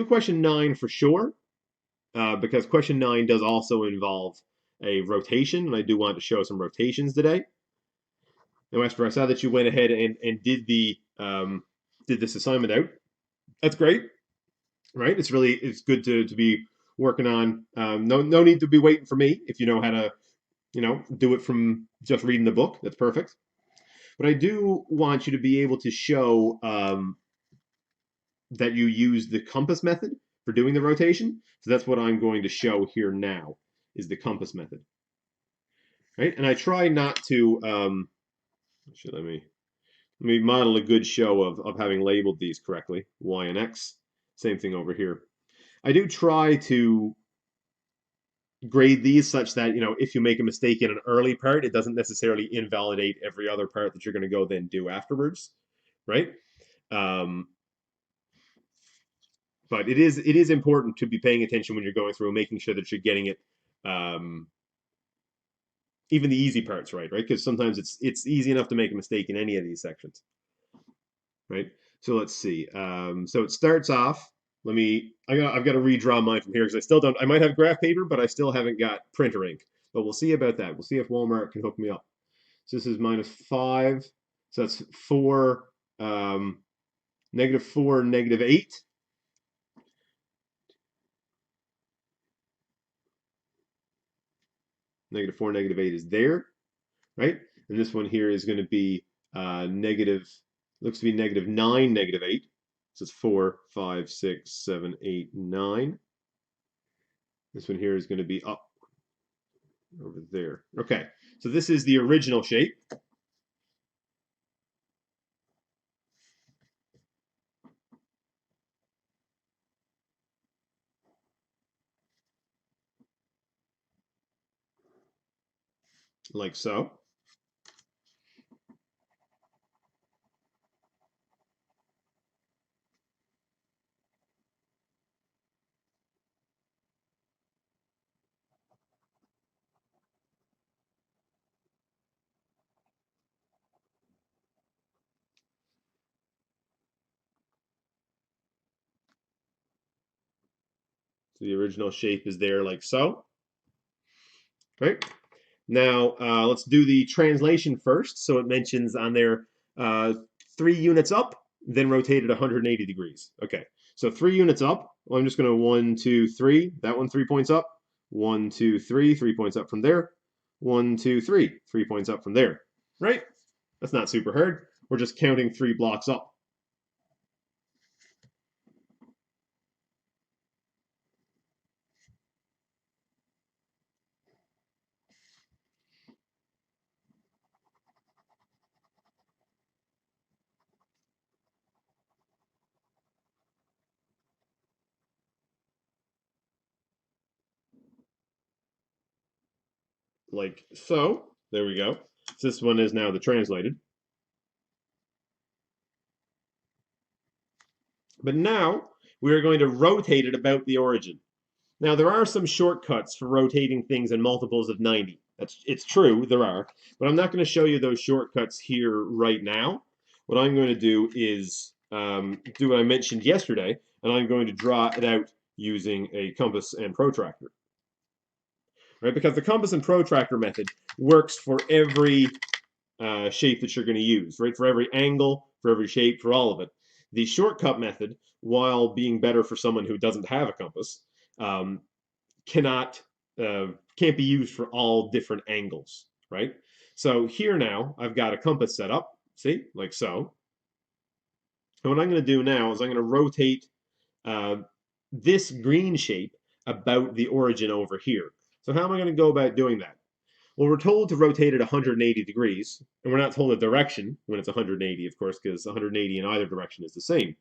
question 9 for sure, because question 9 does also involve a rotation, and I do want to show some rotations today. Now, Esther, I saw that you went ahead and did this assignment out. That's great, right? It's good to be working on. No need to be waiting for me if you know how to, do it from just reading the book. That's perfect. But I do want you to be able to show that you use the compass method for doing the rotation. So that's what I'm going to show here now, is the compass method. Right? And I try not to, let me model a good show of having labeled these correctly, Y and X. Same thing over here. I do try to grade these such that, if you make a mistake in an early part, it doesn't necessarily invalidate every other part that you're going to go then do afterwards, right? But it is important to be paying attention when you're going through and making sure that you're getting it, even the easy parts right? Because sometimes it's easy enough to make a mistake in any of these sections, right? So let's see. So it starts off. I've got to redraw mine from here because I still don't. I might have graph paper, but I still haven't got printer ink. But we'll see about that. We'll see if Walmart can hook me up. So this is -5. So that's 4, -4, -8. -4, -8 is there, right? And this one here is going to be negative. Looks to be -9, -8. So it's 4, 5, 6, 7, 8, 9. This one here is going to be up over there. Okay, so this is the original shape. Like so. So the original shape is there like so. Right? Now, let's do the translation first. So it mentions on there uh, 3 units up, then rotated 180 degrees. Okay, so 3 units up. Well, I'm just going to 1, 2, 3. That one, 3 points up. 1, 2, 3, 3 points up from there. 1, 2, 3, 3 points up from there. Right? That's not super hard. We're just counting 3 blocks up. Like so. There we go. So this one is now the translated. But now we are going to rotate it about the origin. Now there are some shortcuts for rotating things in multiples of 90. It's true, there are, but I'm not going to show you those shortcuts here right now. What I'm going to do is do what I mentioned yesterday, and I'm going to draw it out using a compass and protractor. Right? Because the compass and protractor method works for every shape that you're going to use, right? For every angle, for every shape, for all of it. The shortcut method, while being better for someone who doesn't have a compass, um, cannot can't be used for all different angles, right? So here now, I've got a compass set up, see, like so. And what I'm going to do now is I'm going to rotate uh, this green shape about the origin over here. So how am I going to go about doing that? Well, we're told to rotate it 180 degrees, and we're not told a direction when it's 180, of course, because 180 in either direction is the same.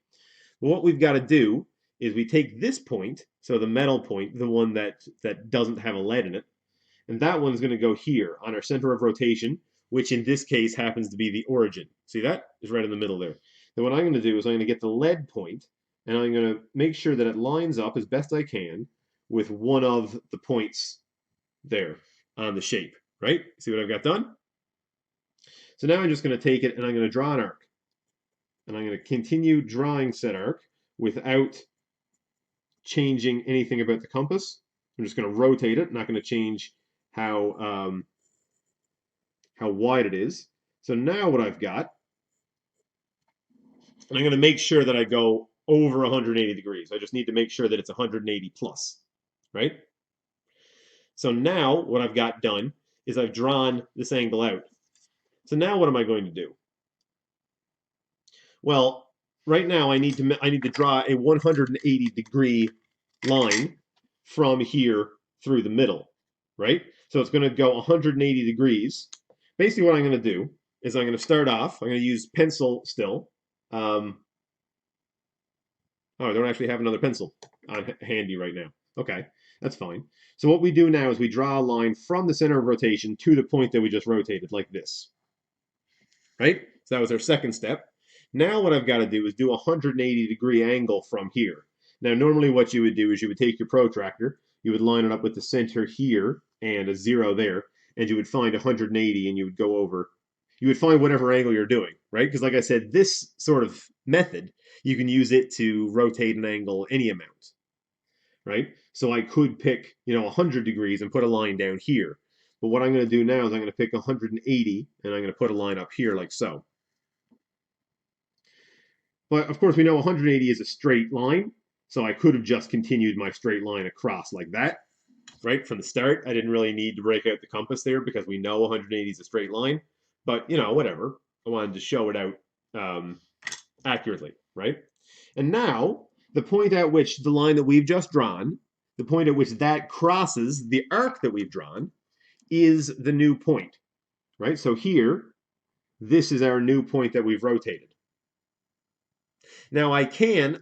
But what we've got to do is we take this point, so the metal point, the one that doesn't have a lead in it, and that one's going to go here on our center of rotation, which in this case happens to be the origin. See that? It's right in the middle there. Then what I'm going to do is I'm going to get the lead point, and I'm going to make sure that it lines up as best I can with one of the points there on the shape, right? See what I've got done? So now I'm just going to take it and I'm going to draw an arc. And I'm going to continue drawing said arc without changing anything about the compass. I'm just going to rotate it, not going to change how wide it is. So now what I've got, and I'm going to make sure that I go over 180 degrees. I just need to make sure that it's 180 plus, right? So now what I've got done is I've drawn this angle out. So now what am I going to do? Well, right now I need to draw a 180 degree line from here through the middle, right? So it's going to go 180 degrees. Basically what I'm going to do is I'm going to start off, I'm going to use pencil still. Oh, I don't actually have another pencil on handy right now. Okay, that's fine. So what we do now is we draw a line from the center of rotation to the point that we just rotated, like this. Right? So that was our second step. Now what I've got to do is do a 180-degree angle from here. Now normally what you would do is you would take your protractor, you would line it up with the center here and a 0 there, and you would find 180 and you would go over. You would find whatever angle you're doing, right? Because like I said, this sort of method, you can use it to rotate an angle any amount, right? So I could pick, 100 degrees and put a line down here. But what I'm going to do now is I'm going to pick 180 and I'm going to put a line up here like so. But of course we know 180 is a straight line, so I could have just continued my straight line across like that, right, from the start. I didn't really need to break out the compass there because we know 180 is a straight line. But, whatever. I wanted to show it out accurately, right? And now, the point at which the line that we've just drawn, the point at which that crosses the arc that we've drawn, is the new point, right? So here, this is our new point that we've rotated. Now I can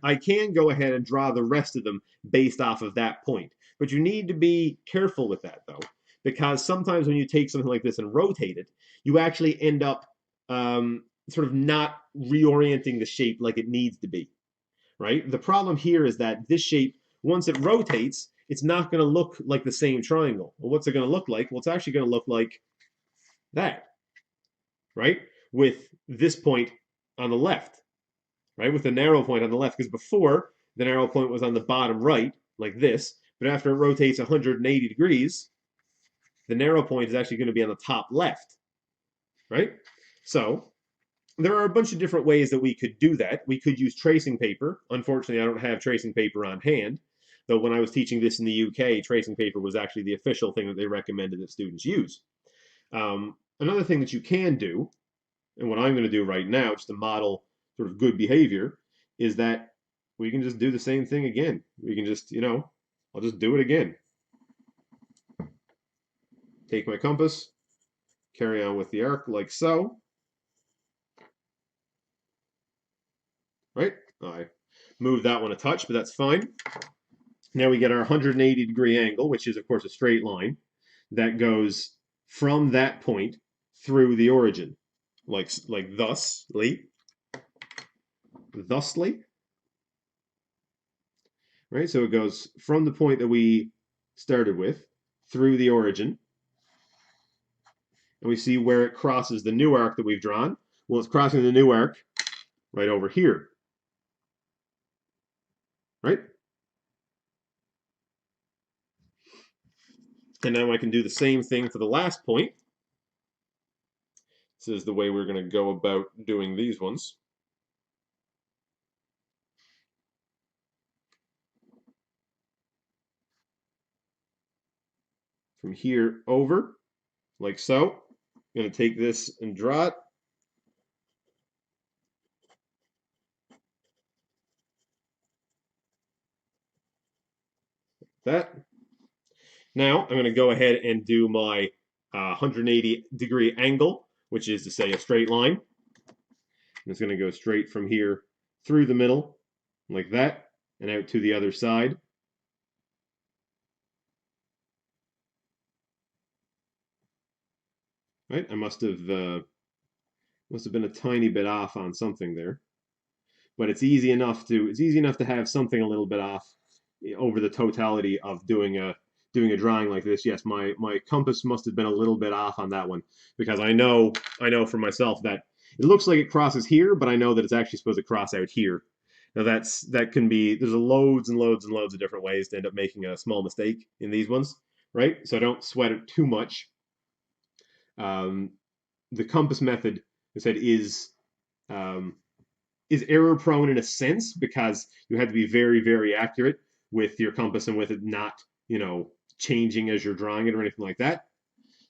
go ahead and draw the rest of them based off of that point, but you need to be careful with that though, because sometimes when you take something like this and rotate it, you actually end up sort of not reorienting the shape like it needs to be, right? The problem here is that this shape, once it rotates, it's not going to look like the same triangle. Well, what's it going to look like? Well, it's actually going to look like that, right? With this point on the left, right? With the narrow point on the left, because before the narrow point was on the bottom right, like this, but after it rotates 180 degrees, the narrow point is actually going to be on the top left, right? So there are a bunch of different ways that we could do that. We could use tracing paper. Unfortunately, I don't have tracing paper on hand, though when I was teaching this in the UK, tracing paper was actually the official thing that they recommended that students use. Another thing that you can do, and what I'm going to do right now, just to model sort of good behavior, is that we can just do the same thing again. We can just, I'll just do it again. Take my compass, carry on with the arc like so. Right? I moved that one a touch, but that's fine. Now we get our 180-degree angle, which is, of course, a straight line that goes from that point through the origin, like thusly, right? So it goes from the point that we started with through the origin, and we see where it crosses the new arc that we've drawn. Well, it's crossing the new arc right over here, right? And now I can do the same thing for the last point. This is the way we're going to go about doing these ones. From here over, like so. I'm going to take this and draw it. That. Now I'm going to go ahead and do my 180-degree angle, which is to say a straight line. And it's going to go straight from here through the middle, like that, and out to the other side. Right? I must have been a tiny bit off on something there, but it's easy enough to have something a little bit off over the totality of doing a drawing like this. Yes, my compass must have been a little bit off on that one, because I know for myself that it looks like it crosses here, but I know that it's actually supposed to cross out here. Now that can be, there's loads and loads and loads of different ways to end up making a small mistake in these ones, right? So don't sweat it too much. The compass method, I said, is error prone in a sense, because you have to be very, very accurate with your compass and with it not, changing as you're drawing it or anything like that.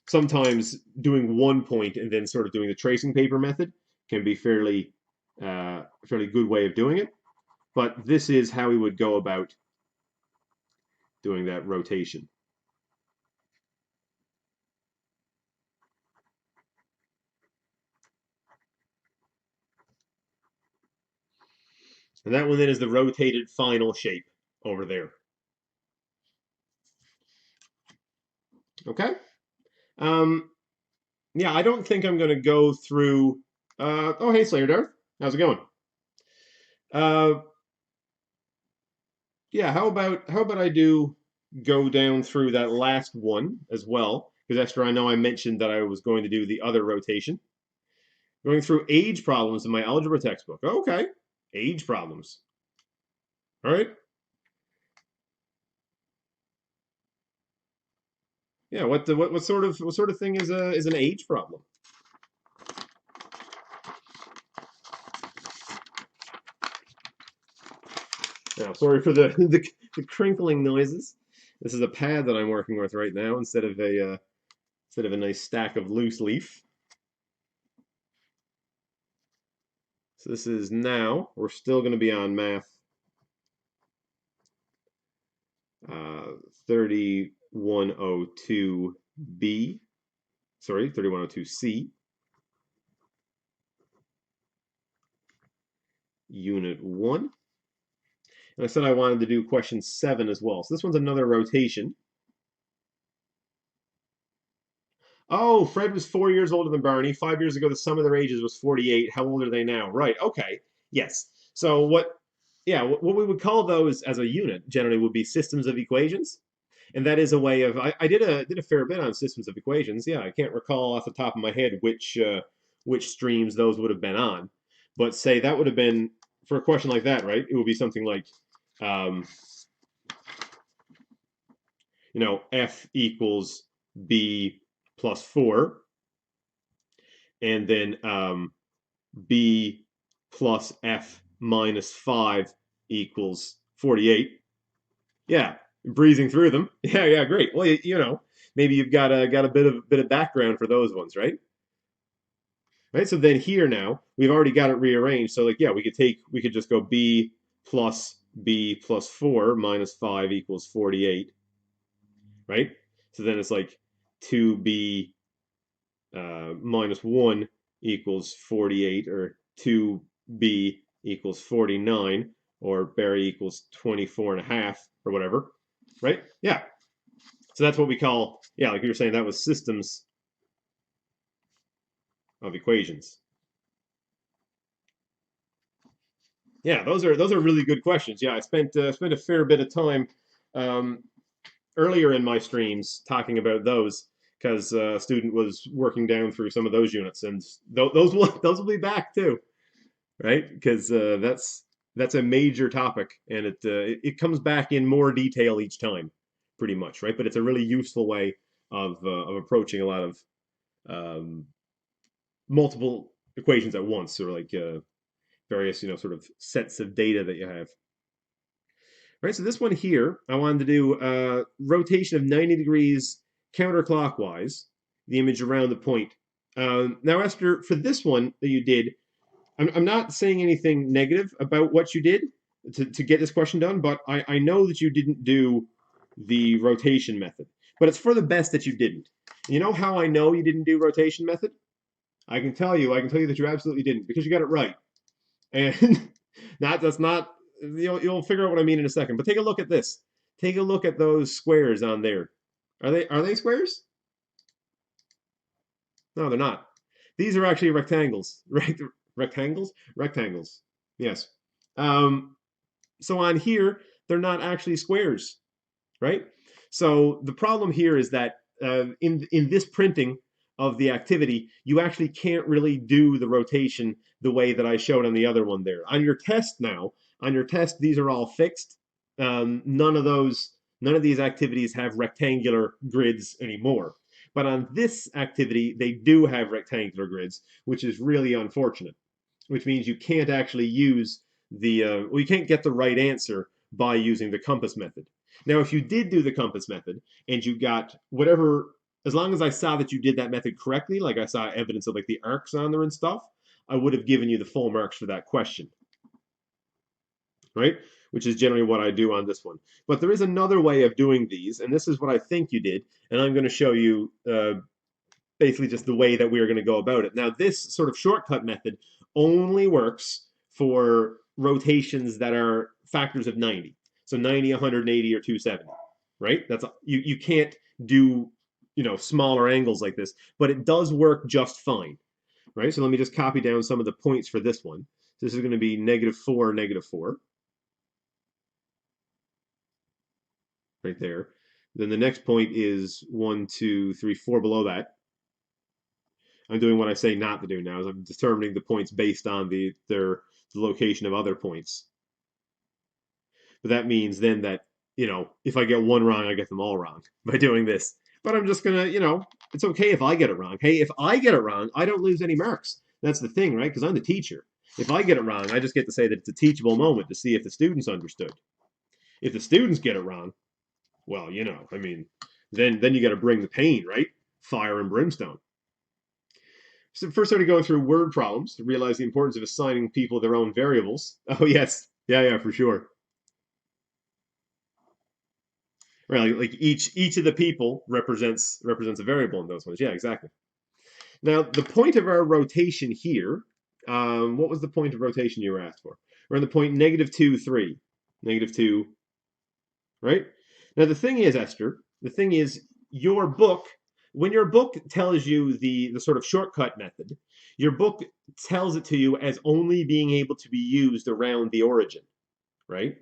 Sometimes doing one point and then sort of doing the tracing paper method can be fairly good way of doing it. But this is how we would go about doing that rotation. And that one then is the rotated final shape over there. Okay? Yeah, I don't think I'm going to go through... oh, hey, Slayer Darth. How's it going? Yeah, how about I do go down through that last one as well? Because Esther, I know I mentioned that I was going to do the other rotation. Going through age problems in my algebra textbook. Okay, age problems. All right. Yeah. What sort of thing is an age problem? Now, sorry for the crinkling noises. This is a pad that I'm working with right now instead of a nice stack of loose leaf. So this is now, we're still going to be on math 3102B, sorry, 3102C, Unit 1. And I said I wanted to do question 7 as well. So this one's another rotation. Oh, Fred was 4 years older than Barney. 5 years ago, the sum of their ages was 48. How old are they now? Right. Okay. Yes. So what we would call those as a unit generally would be systems of equations. And that is a way of, I did a fair bit on systems of equations. Yeah, I can't recall off the top of my head which streams those would have been on. But say that would have been, for a question like that, right? It would be something like, F equals b plus 4, and then b plus f minus 5 equals 48. Yeah, breezing through them. Yeah, yeah, great. Well, you know, maybe you've got a bit of background for those ones, right? Right. So then here now we've already got it rearranged. So like, yeah, we could just go b plus 4 minus 5 equals 48, right? So then it's like 2b minus 1 equals 48, or 2b equals 49, or Barry equals 24 and a half, or whatever, right? Yeah. So that's what we call, yeah, like you were saying, that was systems of equations. Yeah, those are really good questions. Yeah, I spent a fair bit of time um, earlier in my streams talking about those because a student was working down through some of those units, and those will be back too, right? Because that's a major topic, and it comes back in more detail each time, pretty much, right? But it's a really useful way of approaching a lot of um, multiple equations at once, or like various sort of sets of data that you have. Right, so this one here, I wanted to do rotation of 90 degrees counterclockwise, the image around the point. Now, Esther, for this one that you did, I'm not saying anything negative about what you did to get this question done, but I know that you didn't do the rotation method. But it's for the best that you didn't. You know how I know you didn't do rotation method? I can tell you that you absolutely didn't, because you got it right. And that's not, you'll figure out what I mean in a second. But take a look at this. Take a look at those squares on there. Are they squares? No, they're not. These are actually rectangles. Right? Rectangles? Rectangles. Yes. Um, so on here, they're not actually squares, right? So the problem here is that in this printing of the activity, you actually can't really do the rotation the way that I showed on the other one there. On your test now, on your test, these are all fixed. None of these activities have rectangular grids anymore. But on this activity, they do have rectangular grids, which is really unfortunate, which means you can't actually use well, you can't get the right answer by using the compass method. Now, if you did do the compass method and you got whatever, as long as I saw that you did that method correctly, like I saw evidence of like the arcs on there and stuff, I would have given you the full marks for that question, right? Which is generally what I do on this one. But there is another way of doing these, and this is what I think you did, and I'm going to show you basically just the way that we are going to go about it. Now, this sort of shortcut method only works for rotations that are factors of 90. So 90, 180, or 270, right? You can't do smaller angles like this, but it does work just fine, right? So let me just copy down some of the points for this one. So this is going to be -4, -4, right there. Then the next point is 1, 2, 3, 4 below that. I'm doing what I say not to do now, is I'm determining the points based on the location of other points. But that means then that, if I get one wrong, I get them all wrong by doing this. But I'm just gonna, it's okay if I get it wrong. Hey, if I get it wrong, I don't lose any marks. That's the thing, right? Because I'm the teacher. If I get it wrong, I just get to say that it's a teachable moment to see if the students understood. If the students get it wrong, well, I mean, then you got to bring the pain, right? Fire and brimstone. So first, I started going through word problems to realize the importance of assigning people their own variables. Oh yes, yeah, yeah, for sure. Right, like each of the people represents a variable in those ones. Yeah, exactly. Now the point of our rotation here, what was the point of rotation you were asked for? We're on the point -2, 3, -2, right? Now the thing is, Esther, the thing is, your book, when your book tells you the sort of shortcut method, your book tells it to you as only being able to be used around the origin, right?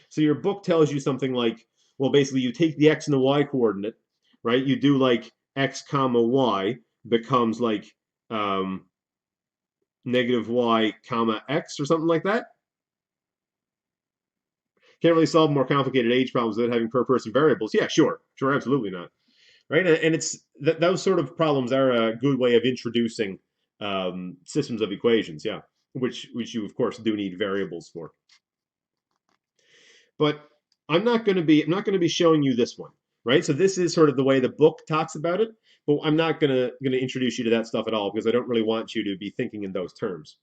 So your book tells you something like, well, basically you take the x and the y coordinate, right? You do like x comma y becomes like um, -y comma x or something like that. Can't really solve more complicated age problems without having per person variables. Yeah, sure, absolutely not. right? And it's those sort of problems are a good way of introducing systems of equations, yeah, which you of course do need variables for. But I'm not going to be showing you this one, right? So this is sort of the way the book talks about it, but I'm not going to introduce you to that stuff at all because I don't really want you to be thinking in those terms.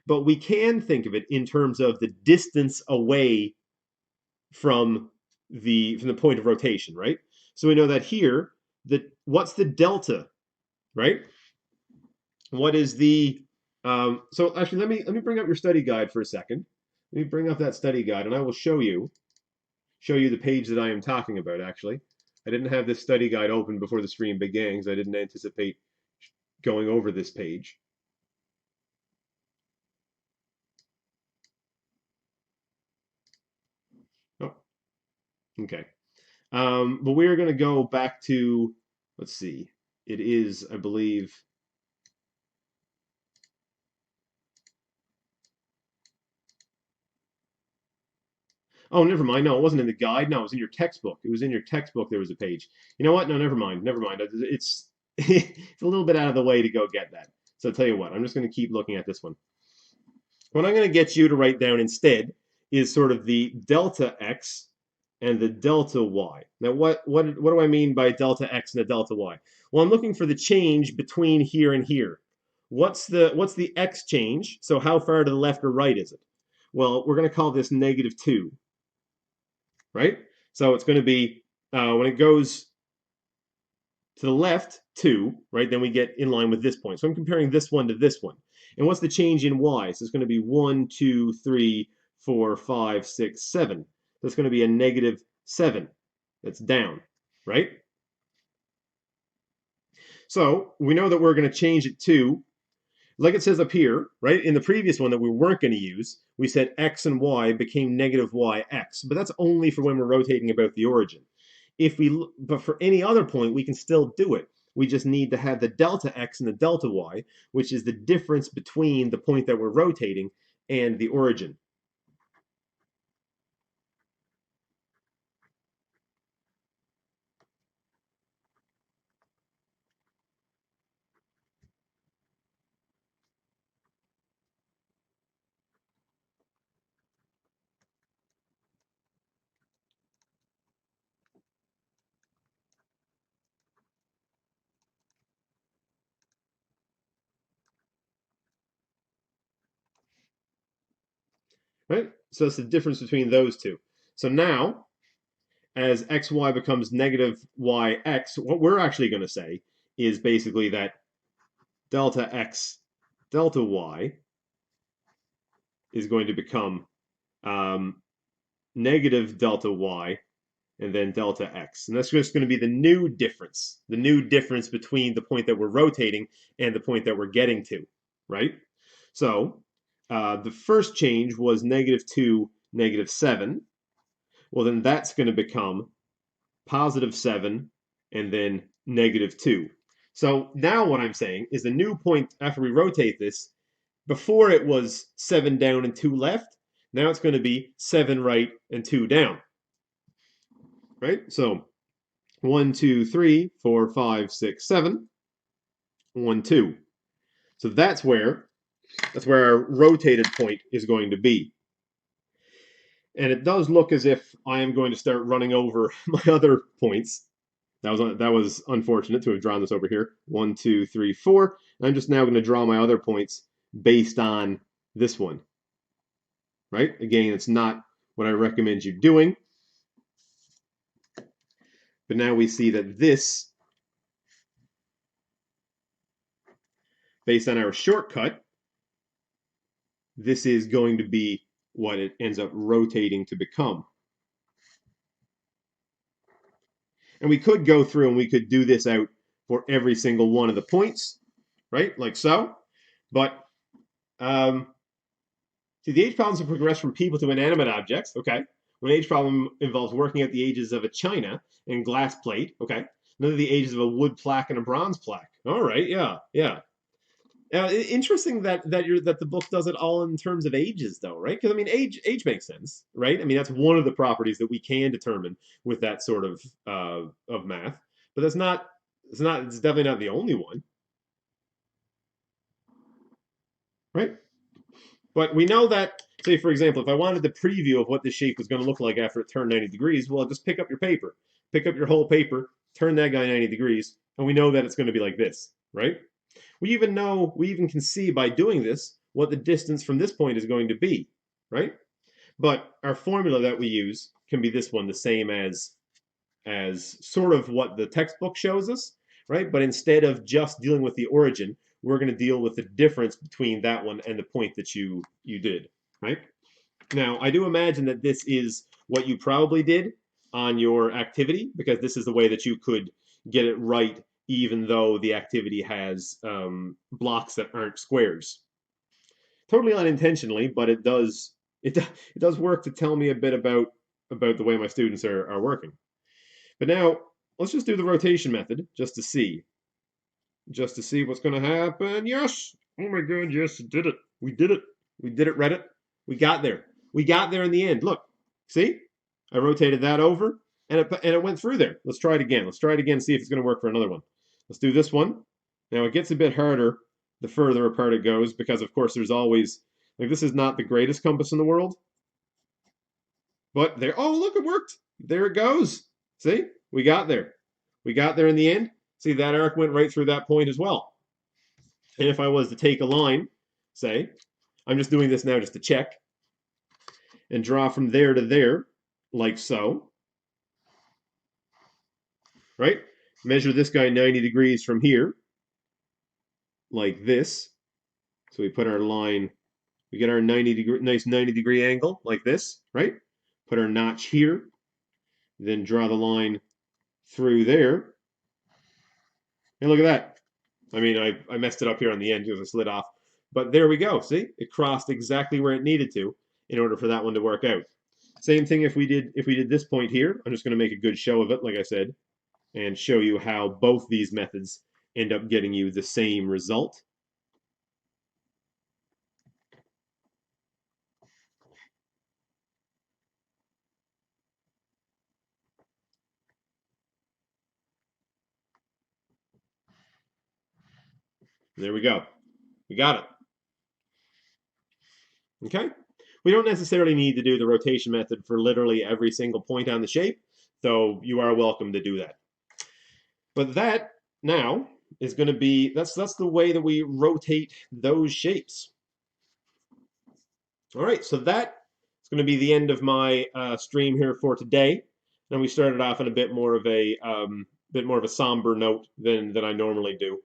But we can think of it in terms of the distance away from the point of rotation, right? So we know that here, what's the delta, right? What is the so actually let me bring up your study guide for a second. Let me bring up that study guide and I will show you the page that I am talking about, actually. I didn't have this study guide open before the stream began because I didn't anticipate going over this page. Oh, okay. But we're going to go back to, let's see, it is, I believe, oh, never mind. No, it wasn't in the guide. No, it was in your textbook. It was in your textbook. There was a page. You know what? No, never mind. Never mind. It's it's a little bit out of the way to go get that. So I'll tell you what. I'm just going to keep looking at this one. What I'm going to get you to write down instead is sort of the delta x and the delta y. Now, what do I mean by delta x and a delta y? Well, I'm looking for the change between here and here. What's the x change? So how far to the left or right is it? Well, we're going to call this -2, right? So it's going to be when it goes to the left, 2, right? Then we get in line with this point. So I'm comparing this one to this one. And what's the change in y? So it's going to be 1, 2, 3, 4, 5, 6, 7. That's going to be a -7. That's down, right? So we know that we're going to change it to, like it says up here, right? In the previous one that we weren't going to use, we said x and y became -yx, but that's only for when we're rotating about the origin. But for any other point, we can still do it. We just need to have the delta x and the delta y, which is the difference between the point that we're rotating and the origin. Right? So that's the difference between those two. So now, as xy becomes -yx, what we're actually going to say is basically that delta x, delta y is going to become negative delta y and then delta x. And that's just going to be the new difference between the point that we're rotating and the point that we're getting to, right? So the first change was -2, -7. Well, then that's going to become +7 and then -2. So now what I'm saying is the new point after we rotate this, before it was 7 down and 2 left, now it's going to be 7 right and 2 down, right? So 1, 2, 3, 4, 5, 6, 7, 1, 2. So that's where our rotated point is going to be. And it does look as if I am going to start running over my other points. That was unfortunate to have drawn this over here. 1, 2, 3, 4. I'm just now going to draw my other points based on this one. Right? Again, it's not what I recommend you doing. But now we see that this, based on our shortcut, this is going to be what it ends up rotating to become. And we could go through and we could do this out for every single one of the points, right? Like so. But see, the age problems have progressed from people to inanimate objects, okay? One age problem involves working out the ages of a china and glass plate, okay? Another the ages of a wood plaque and a bronze plaque. All right, yeah, yeah. Interesting that the book does it all in terms of ages, though, right? Because I mean, age makes sense, right? I mean, that's one of the properties that we can determine with that sort of math. But that's not It's definitely not the only one, right? But we know that, say, for example, if I wanted the preview of what this shape was going to look like after it turned 90 degrees, well, just pick up your paper. Pick up your whole paper, turn that guy 90 degrees, and we know that it's going to be like this, right? We even can see by doing this what the distance from this point is going to be, right? But our formula that we use can be this one, the same as sort of what the textbook shows us, right? But instead of just dealing with the origin, we're going to deal with the difference between that one and the point that you did, right? Now, I do imagine that this is what you probably did on your activity, because this is the way that you could get it right, even though the activity has blocks that aren't squares. Totally unintentionally, but it does work to tell me a bit about the way my students are working. But now let's just do the rotation method just to see what's going to happen. Yes! Oh my God! Yes, did it. We did it. We did it, Reddit. We got there. We got there in the end. Look, see? I rotated that over, and it went through there. Let's try it again. Let's try it again. See if it's going to work for another one. Let's do this one. Now it gets a bit harder the further apart it goes because, of course, there's always like this is not the greatest compass in the world, but there. Oh, look, it worked. There it goes. See? We got there. We got there in the end. See, that arc went right through that point as well. And if I was to take a line, say, I'm just doing this now just to check, and draw from there to there, like so, right? Measure this guy 90 degrees from here, like this. So we put our line, we get our nice 90 degree angle, like this, right? Put our notch here, then draw the line through there. And look at that. I mean, I messed it up here on the end because I slid off. But there we go. See? It crossed exactly where it needed to in order for that one to work out. Same thing if we did this point here. I'm just going to make a good show of it, like I said, and show you how both these methods end up getting you the same result. There we go. We got it. Okay? We don't necessarily need to do the rotation method for literally every single point on the shape, though you are welcome to do that. But that now is going to be, that's the way that we rotate those shapes. All right, so that is going to be the end of my stream here for today. And we started off on a bit more of a somber note than I normally do.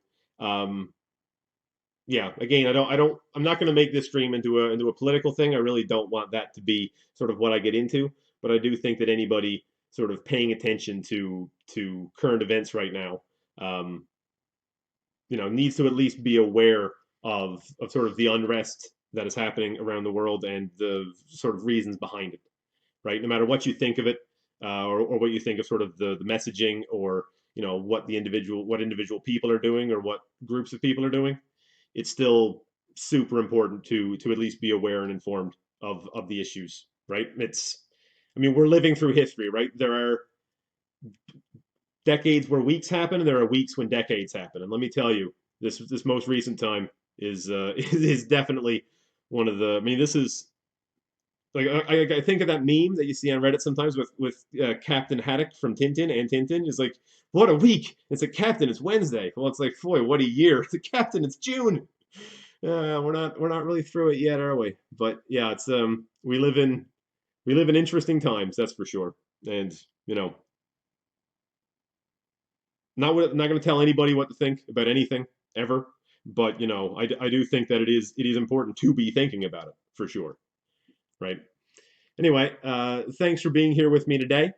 Yeah, again, I'm not going to make this stream into a political thing. I really don't want that to be sort of what I get into. But I do think that anybody sort of paying attention to current events right now, um, needs to at least be aware of sort of the unrest that is happening around the world and the sort of reasons behind it, right? No matter what you think of it, or what you think of sort of the messaging, or what individual people are doing, or what groups of people are doing, it's still super important to at least be aware and informed of the issues, right? I mean, we're living through history, right? There are decades where weeks happen, and there are weeks when decades happen. And let me tell you, this most recent time is is definitely one of the. I mean, this is like I think of that meme that you see on Reddit sometimes with Captain Haddock from Tintin and Tintin. It's like, what a week! It's a Captain. It's Wednesday. Well, it's like, boy, what a year! It's a Captain. It's June. We're not really through it yet, are we? But yeah, it's we live in interesting times, that's for sure. And not going to tell anybody what to think about anything ever, but I do think that it is important to be thinking about it for sure, right? Anyway, thanks for being here with me today.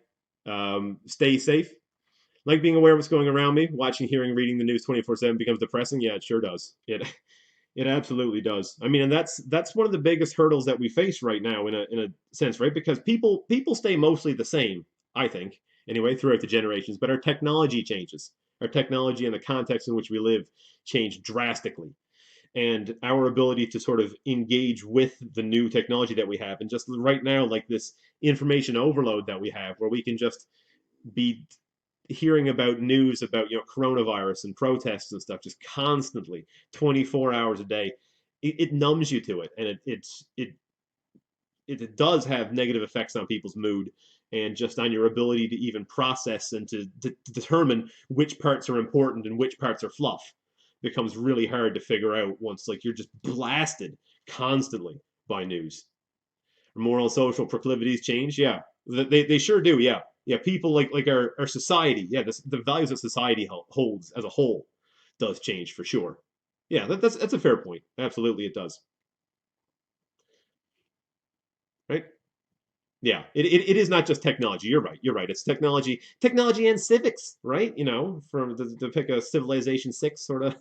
Stay safe. Like being aware of what's going around me. Watching, hearing, reading the news 24/7 becomes depressing. Yeah, it sure does. It absolutely does. I mean, and that's one of the biggest hurdles that we face right now in a sense, right? Because people stay mostly the same, I think, anyway, throughout the generations, but our technology changes. Our technology and the context in which we live change drastically. And our ability to sort of engage with the new technology that we have, and just right now, like this information overload that we have, where we can just be hearing about news about coronavirus and protests and stuff just constantly, 24 hours a day, it numbs you to it, and it does have negative effects on people's mood and just on your ability to even process and to determine which parts are important and which parts are fluff. It becomes really hard to figure out once like you're just blasted constantly by news. Moral and social proclivities change. Yeah, they sure do. Yeah, yeah. People like our society. Yeah, the values that society holds as a whole does change for sure. Yeah, that's a fair point. Absolutely, it does. Right? Yeah, it is not just technology. You're right. You're right. It's technology and civics, right? From to pick a Civilization Six sort of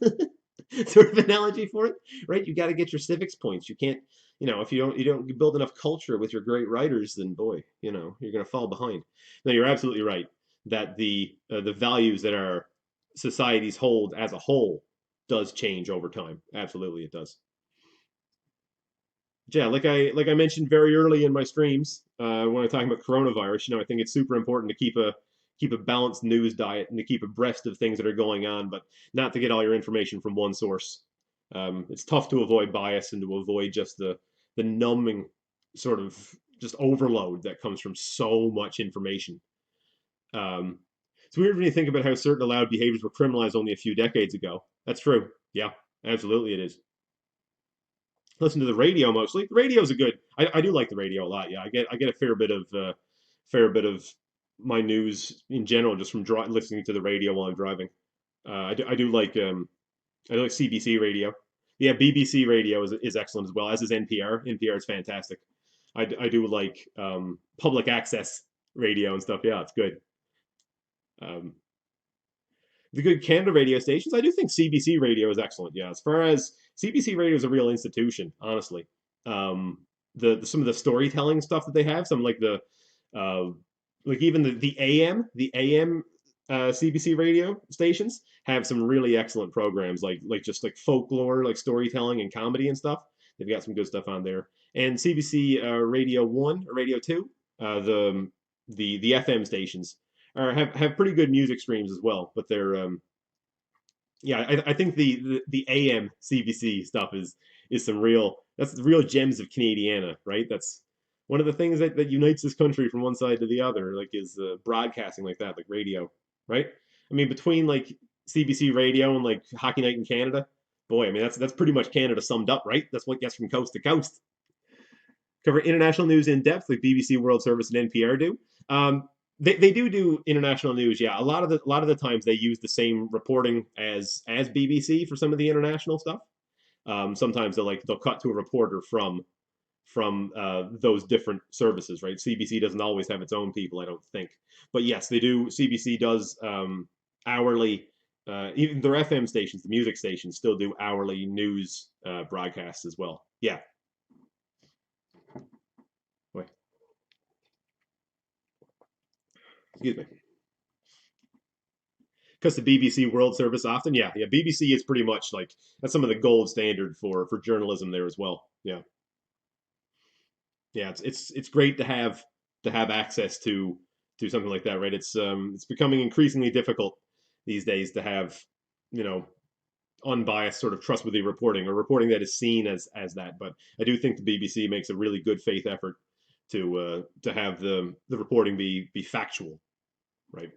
sort of analogy for it, right? You got to get your civics points. You can't, if you don't build enough culture with your great writers, then boy, you're gonna fall behind. No, you're absolutely right that the values that our societies hold as a whole does change over time. Absolutely, it does. Yeah, like I mentioned very early in my streams, when I'm talking about coronavirus, I think it's super important to keep a balanced news diet and to keep abreast of things that are going on, but not to get all your information from one source. It's tough to avoid bias and to avoid just the numbing sort of just overload that comes from so much information. Um, it's weird when you think about how certain allowed behaviors were criminalized only a few decades ago. That's true. Yeah, absolutely, it is. Listen to the radio mostly. The radio's a good. I do like the radio a lot. Yeah, I get a fair bit of my news in general just from listening to the radio while I'm driving. I do like CBC radio. Yeah, BBC radio is excellent as well, as is NPR. NPR is fantastic. I do like public access radio and stuff. Yeah, it's good. Um, the good Canada radio stations. I do think CBC radio is excellent. Yeah, as far as CBC radio is a real institution, honestly. Um, the some of the storytelling stuff that they have, some uh, like even the AM CBC radio stations have some really excellent programs, like just like folklore, like storytelling and comedy and stuff. They've got some good stuff on there. And CBC Radio One or Radio Two, the FM stations have pretty good music streams as well. But they're yeah, I think the AM CBC stuff is some real that's the real gems of Canadiana, right? That's one of the things that unites this country from one side to the other, like is broadcasting like that, like radio, right? I mean, between like CBC radio and like Hockey Night in Canada, boy, I mean that's pretty much Canada summed up, right? That's what gets from coast to coast. Cover international news in depth, like BBC World Service and NPR do. They do international news. Yeah, a lot of the times they use the same reporting as BBC for some of the international stuff. Sometimes they'll cut to a reporter from those different services, right? CBC doesn't always have its own people, I don't think, but yes, they do. CBC does hourly. Even their FM stations, the music stations, still do hourly news broadcasts as well. Yeah. Wait, excuse me. Because the BBC World Service often, yeah, yeah. BBC is pretty much like that's some of the gold standard for journalism there as well. Yeah, yeah. It's great to have access to something like that, right? It's becoming increasingly difficult these days to have you know unbiased sort of trustworthy reporting or reporting that is seen as that. But I do think the BBC makes a really good faith effort to have the reporting be factual, right?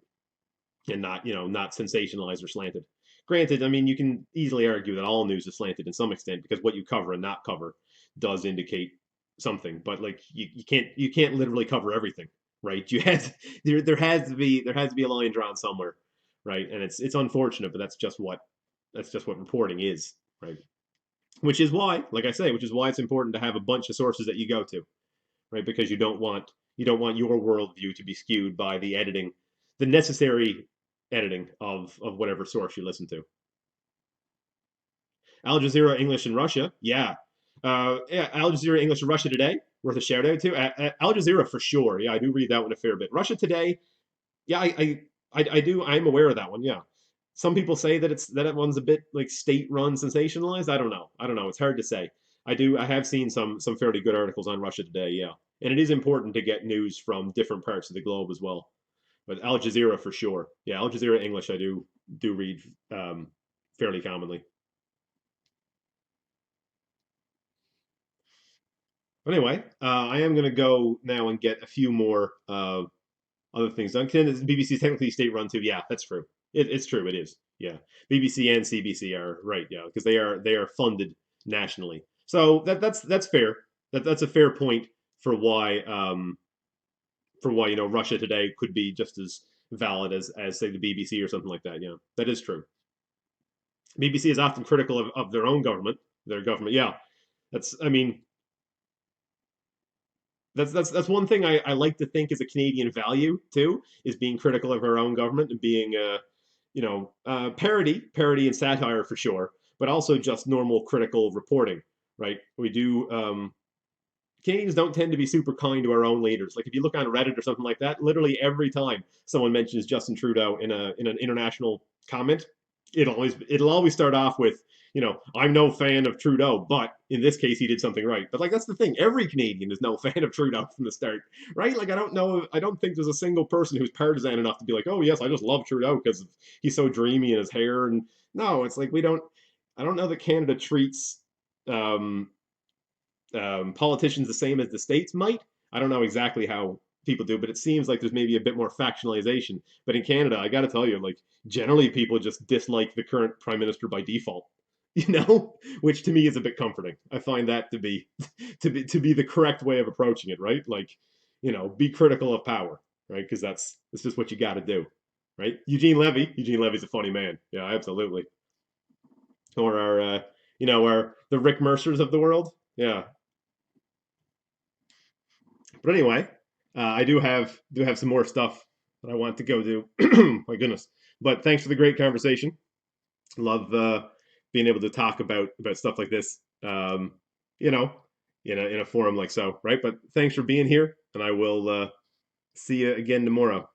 And not sensationalized or slanted. Granted, I mean you can easily argue that all news is slanted in some extent because what you cover and not cover does indicate something. But like you can't literally cover everything, right? You had there has to be a line drawn somewhere, right? And it's unfortunate, but that's just what reporting is, right? Which is why, like I say, which is why it's important to have a bunch of sources that you go to, right? Because you don't want your worldview to be skewed by the editing, the necessary editing of whatever source you listen to. Al Jazeera English in Russia, yeah, yeah. Al Jazeera English in Russia today, worth a shout out to. Al Jazeera for sure. Yeah, I do read that one a fair bit. Russia Today, yeah, I do. I'm aware of that one. Yeah. Some people say that one's a bit like state run sensationalized. I don't know. I don't know. It's hard to say. I have seen some fairly good articles on Russia Today. Yeah, and it is important to get news from different parts of the globe as well. but Al Jazeera for sure. Yeah, Al Jazeera English I do read fairly commonly. Anyway, I am going to go now and get a few more other things done. BBC is technically state run too. Yeah, that's true. It's true. It is. Yeah, BBC and CBC are right. Yeah, because they are funded nationally. So that's fair. That's a fair point for why Russia Today could be just as valid as say the BBC or something like that. Yeah, that is true. BBC is often critical of their own government, their government. Yeah, that's I mean that's one thing I like to think is a Canadian value too, is being critical of our own government and being parody and satire for sure, but also just normal critical reporting, right? We do Canadians don't tend to be super kind to our own leaders. Like if you look on Reddit or something like that, literally every time someone mentions Justin Trudeau in an international comment, it'll always start off with, I'm no fan of Trudeau, but in this case he did something right. But like that's the thing, every Canadian is no fan of Trudeau from the start, right? Like I don't think there's a single person who's partisan enough to be like, oh yes, I just love Trudeau because he's so dreamy in his hair. And no, it's like we don't. I don't know that Canada treats um, politicians the same as the states might. I don't know exactly how people do, but it seems like there's maybe a bit more factionalization. But in Canada, I got to tell you, like generally people just dislike the current prime minister by default. Which to me is a bit comforting. I find that to be to be the correct way of approaching it, right? Like, be critical of power, right? Because that's just what you got to do, right? Eugene Levy's a funny man. Yeah, absolutely. Or our the Rick Mercers of the world. Yeah, but anyway, I do have some more stuff that I want to go do. My goodness! But thanks for the great conversation. Love being able to talk about stuff like this. You know, in a forum like so, right? But thanks for being here, and I will see you again tomorrow.